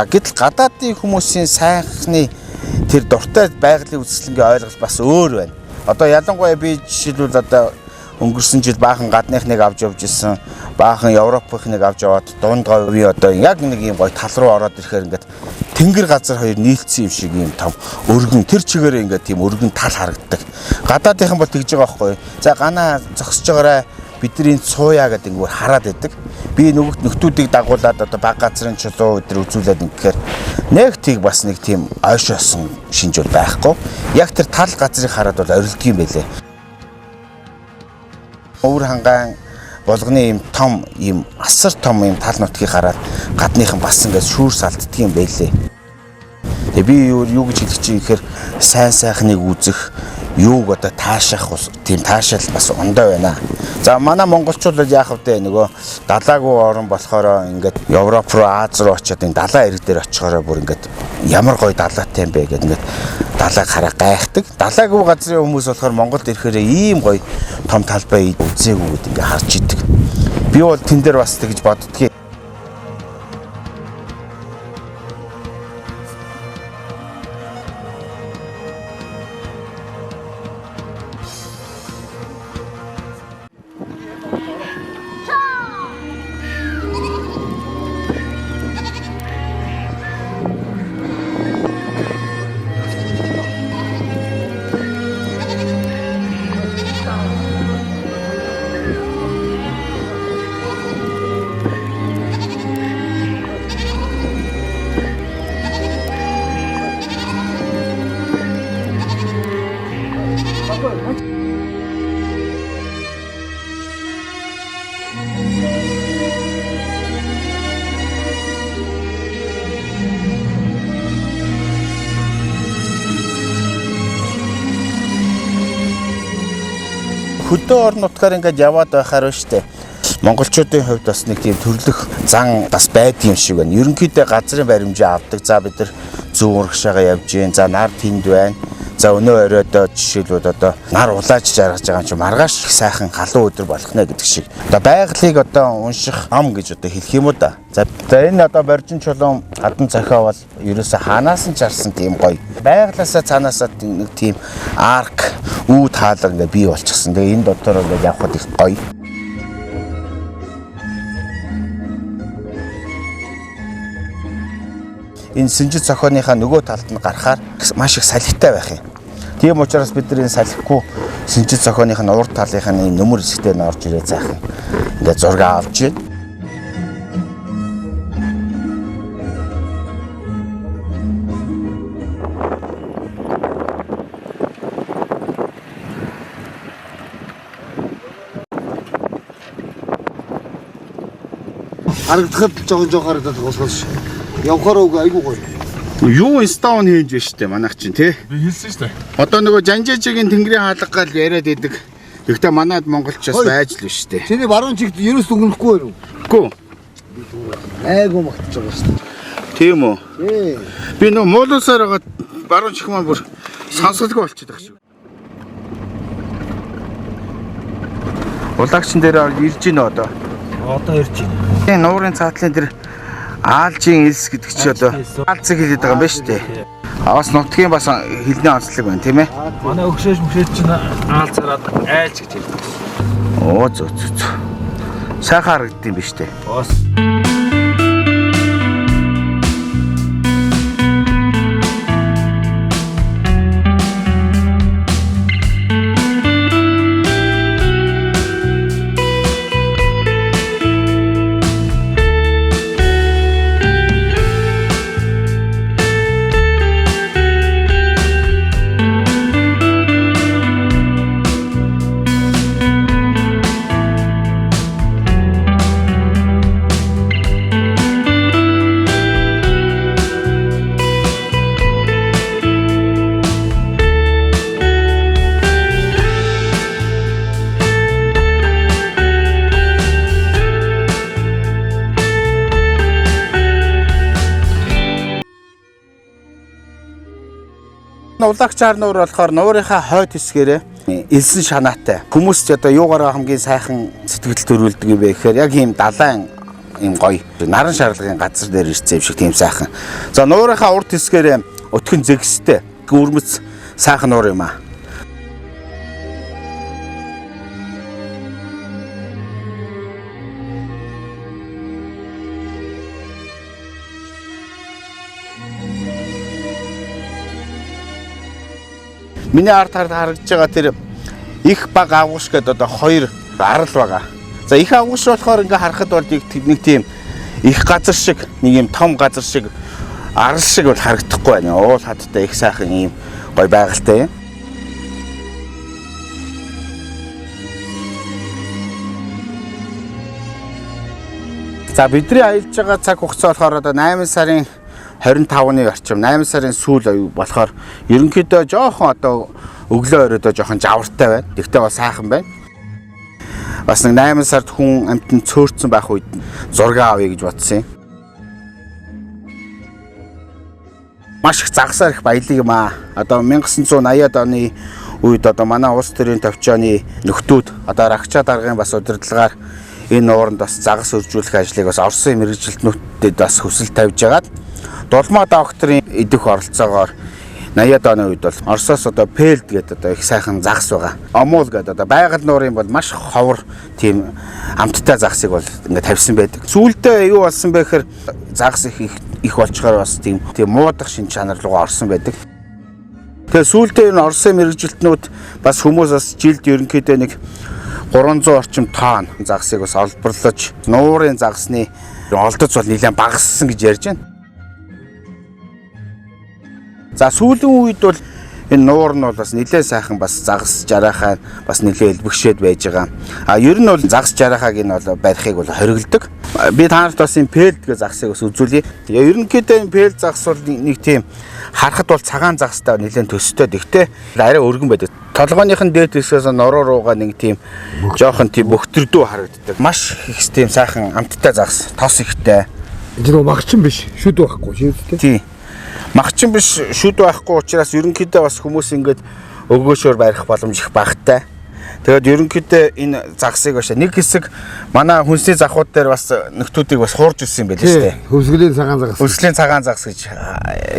Гэтэл гадаадын хүмүүсийн сайхны тэр дуртай байгалийн үзэсгэлэнгийн ойлголт бас өөр байна. Одоо ялангуяа би жишээлбэл одоо өнгөрсөн жил баахан гадныхныг авч явж исэн, баахан Европынхныг авч яваад дунд говийн одоо яг нэг юм гоё тал руу ороод ирэхээр ингээд тэнгэр газар хоёр нийлцсэн юм шиг юм том өргөн тэр чигээрээ ингээд тийм өргөн тал харагддаг. Гадаадынхан бол тэгж байгаа байхгүй. За ганаа зогсож байгаарай бидний цууя гэдэг ингээд хараад байдаг. Би нөхдүүдийг дагуулад одоо баг газрын чулуу өдр үзүүлээд ингээд нэг тийг бас нэг тийм ойшоосон шинж бол байхгүй. Яг тэр тал газрыг хараад бол орилдог юм байлээ. Өвөр хангаан болгоны юм том юм асар том юм тал нутгийг хараад гадныхан бас ингээд шүүр салтдаг юм байлээ. Тэгээ би юу гэж хэлэх чинь гэхээр сайн сайхныг үзэх юуг одоо таашаах тийм таашаал бас ондоо байна. За манай монголчууд яах вэ нөгөө далаагүй орн болохоор ингээд Европ руу Аз руу очиод энэ далаа ирэг дээр очихороо бүр ингээд ямар гоё далаатай юм бэ гэдэг ингээд далааг хараа гайхдаг. Далаагүй газрын хүмүүс болохоор Монголд ирэхээр ийм гоё том талбай үзээгүй гэдэг ингээд харж идэг. Би бол тэн дээр бас тэгж боддгийг. Хөдөө орон нутгаар ингээд яваад байхаар ба штэ. Монголчуудын хувьд бас нэг тийм төрлөх зан бас байдаг юм шиг байна. Ерөнхийдөө газрын баримжаа авдаг. За бид нар зүүн урагшаага явж гин. За нар тэнд байна. За өнөө оройдоо жишээлбэл одоо нар улааж жаргаж байгаа юм чи маргааш их сайхан халуун өдөр болох нэ гэдэг шиг. Одоо байгалыг одоо унших ам гэж одоо хэлэх юм уу да. За энэ одоо боржин чулуун гадан зохио бол ерөөсө хаанаас нь чарсан тийм гоё. Байгалаасаа цаанаасаа нэг тийм арк үү таалга ингээ бий болчихсон. Тэгээ энэ дотор ингээ явхад их гоё. Энэ Синжит зохионыхаа нөгөө талд нь гарахаар маш их салхитай байх юм. Тийм учраас бид нар энэ салхигүй Синжит зохионых нь урд талынхаа нөмөр хэсэгтээ нь орж ирээ заах юм. Ингээ зураг авч байна. Харагдахад жоохон харагдаад болохоос явхаараа үгүй айгүй гоё. Юу инстаун хийж байна штэ манайх чинь тий. Би хэлсэн штэ. Одоо нөгөө Жанжижигийн тэнгэрийн хаалга гал яриад идэг. Гэхдээ манайд монголчоос байж л биш штэ. Тэний баруун чигт ерөөс үгнэхгүй байна уу? Үгүй. Айгүй магтаж байгаа штэ. Тийм үү? Тий. Би нөгөө муулуусаар байгаа баруун чих маань бүр сонсголгүй болчиход байгаа шүү. Улагчин дээр ирж гинэ одоо. Одоо ирж байна. Энэ нуурын цаатлын дээр Аалжийн элс гэдэг чи одоо аалцыг хэлээд байгаа юм байна шүү дээ. Бас нутгийн бас хэлний онцлог байна тийм ээ. Манай өгшөөж чинь аалцараад айлч гэж хэлдэг. Оо зөө. Сайхан харагдсан биз дээ. Бас Улагч ар нуур болохоор нуурынхаа хойд хэсгээрээ элсэн шанаатай. Хүмүүс ч одоо юугаараа хамгийн сайхан сэтгэл төрүүлдэг юм бэ гэхээр яг ийм далайн ийм гоё наран шарлагын газар дээр ирсэн юм шиг тийм сайхан. За нуурынхаа урд хэсгээрээ өтгөн зэгстэй өрмөц сайхан нуур юм аа. Миний ард харагдаж байгаа тэр их баг агууш гэдэг одоо хоёр арал байгаа. За их агууш болохоор ингээ харахад бол нэг тийм их газар шиг нэг юм том газар шиг арал шиг бол харагдахгүй байна. Уул хаттай их сайхан юм гой байгальтай юм. За бидний аялж байгаа цаг хугацаа болохоор одоо 8 сарын 25-ны орчим 8 сарын сүүл болохоор ерөнхийдөө жоохон одоо өглөө оройдоо жоохон жавартай байна. Тэгтээ бол сайхан байна. Бас нэг 8 сард хүн амтнд цөөрцөн байх үед зураг авъя гэж бодсон юм. Маш их загсаар их баялаг юм аа. Одоо 1980-ад оны үед одоо манай улс төрийн төвчөөний нөхдүүд одоо рагчаа даргын бас удирдлагаар энэ нууранд бас загас өржүүлэх ажлыг бас Оросын мэргэжилтнүүдэд бас хүсэл тавьж агаад Дулмаа докторийн идэх оролцоогоор 80-ад оны үед бол Оросоос одоо Пэлд гэдэг одоо их сайхан загас байгаа. Омуул гэдэг одоо байгаль нуурын бол маш ховор тийм амттай загсыг бол ингээд тавьсан байдаг. Сүүлдээ юу болсон бэ гэхээр загас их болчоор бас тийм муудах шин чанар руугаа орсон байдаг. Тэгээ сүүлдээ энэ Оросын мэргэжилтнүүд бас хүмүүс бас жилд ерөнхийдөө нэг 300 орчим тонн загсыг бас олборлож нуурын загсны олдоц бол нэлээд багассан гэж ярьж байна. За сүүлийн үед бол энэ нуур нь бол бас нэлээд сайхан бас загас жарахаа бас нэлээд элбэгшээд байж байгаа. А ер нь бол загас жарахааг нь бол барихыг бол хориглодог. Би та нарт бас энэ Пэлд гэх загсыг бас үзүүлье. Тэгээ ерөнхийдөө энэ Пэлд загс бол нэг тийм харахад бол цагаан загстай нэлээд төстэй. Тэгтээ арай өргөн байдаг. Толгойнхын дээд хэсгээс нуруу руугаа нэг тийм жоохон тийм бөхтөрдөө харагддаг. Маш их тийм сайхан амттай загс, тос ихтэй. Энэ нь магчин биш, шүд байхгүй шийдтэй. Тийм. Магчин биш, шүд байхгүй учраас ерөнхийдөө бас хүмүүс ингээд өгөөшөөр барих боломж их багтай. Тэгээд ерөнхийдөө энэ загсыг баша нэг хэсэг манай хүнсний завхууд дээр бас нөхдүүдийг бас хуурж ирсэн юм байл шүү дээ. Хөвсгөлийн цагаан загас. Хөвсгөлийн цагаан загас гэж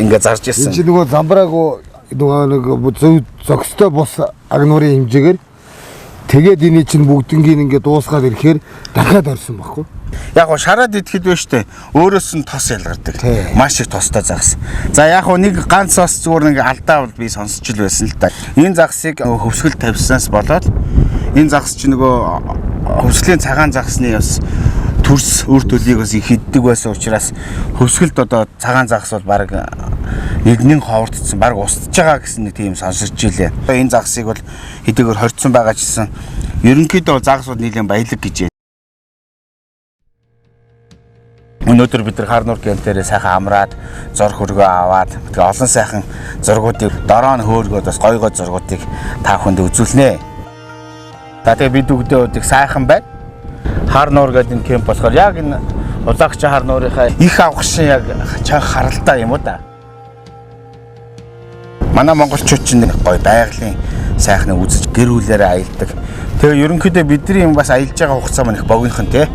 ингээд зарж ирсэн. Энэ чинь нөгөө замбраагүй нөгөө зөв зөкстэй бус аг нуурын хэмжээгээр тэгээд энэ чинь бүгднгийн ингээд дуусгаад ирэхээр дахиад орсон баггүй. Яг гоо шараад идэхэд байна штэ. Өөрөөс нь тос ялгардаг. Маш их тостой загас. За яг гоо нэг ганц бас зүгээр нэг алдаа бол би сонсч л байсан л та. Энэ загсыг хөвсгөл тавьснаас болоод энэ загас чи нөгөө хөвсгөлийн цагаан загсны бас төрс үр төлийг бас их иддэг байсан учраас хөвсгөлд одоо цагаан загас бол баг нэгнэн ховордсон баг устж байгаа гэсэн нэг тийм сонсож илээ. Энэ загсыг бол хэдийгээр хорцсон байгаа гэсэн ерөнхийдөө загас бол нийлэн баялаг гэж. Өнөөдөр бид нар хар нуур гэмтээрээ сайхан амраад зурх хөргөө аваад тэгээ олон сайхан зургуудыг дороо нь хөөргөөд бас гой гой зургуудыг та бүхэнд үзүүлнэ. За тэгээ бид бүгдээ сайхан байна. Хар нуур гэдэг энэ кемп болохоор яг энэ Улаагч хар нуурынхаа их авахшин яг чанх харалтай юм уу да. Манай монголчууд ч нэг гой байгалийн сайхныг үзэж гэр бүлээрээ аялдаг. Тэгээ ерөнхийдөө бидний юм бас аялж байгаа хугацаа маань их богинохон те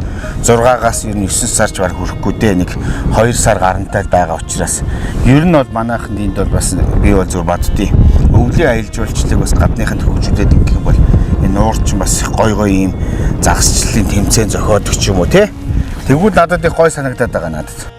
6-аас 9 сарч баг хүрэхгүй дээ нэг 2 сар гарантай байгаа учраас ер нь бол манайханд энд бол бас би бол зүр боддتي. Өвлийн аялал жуулчлалыг бас гадныханд хөгжүүлээд ингэх бол энэ нуурч бас гой ийм загасчлалын тэмцээн зохиодог ч юм уу те. Тэгвэл надад их гой санагдаад байгаа надад.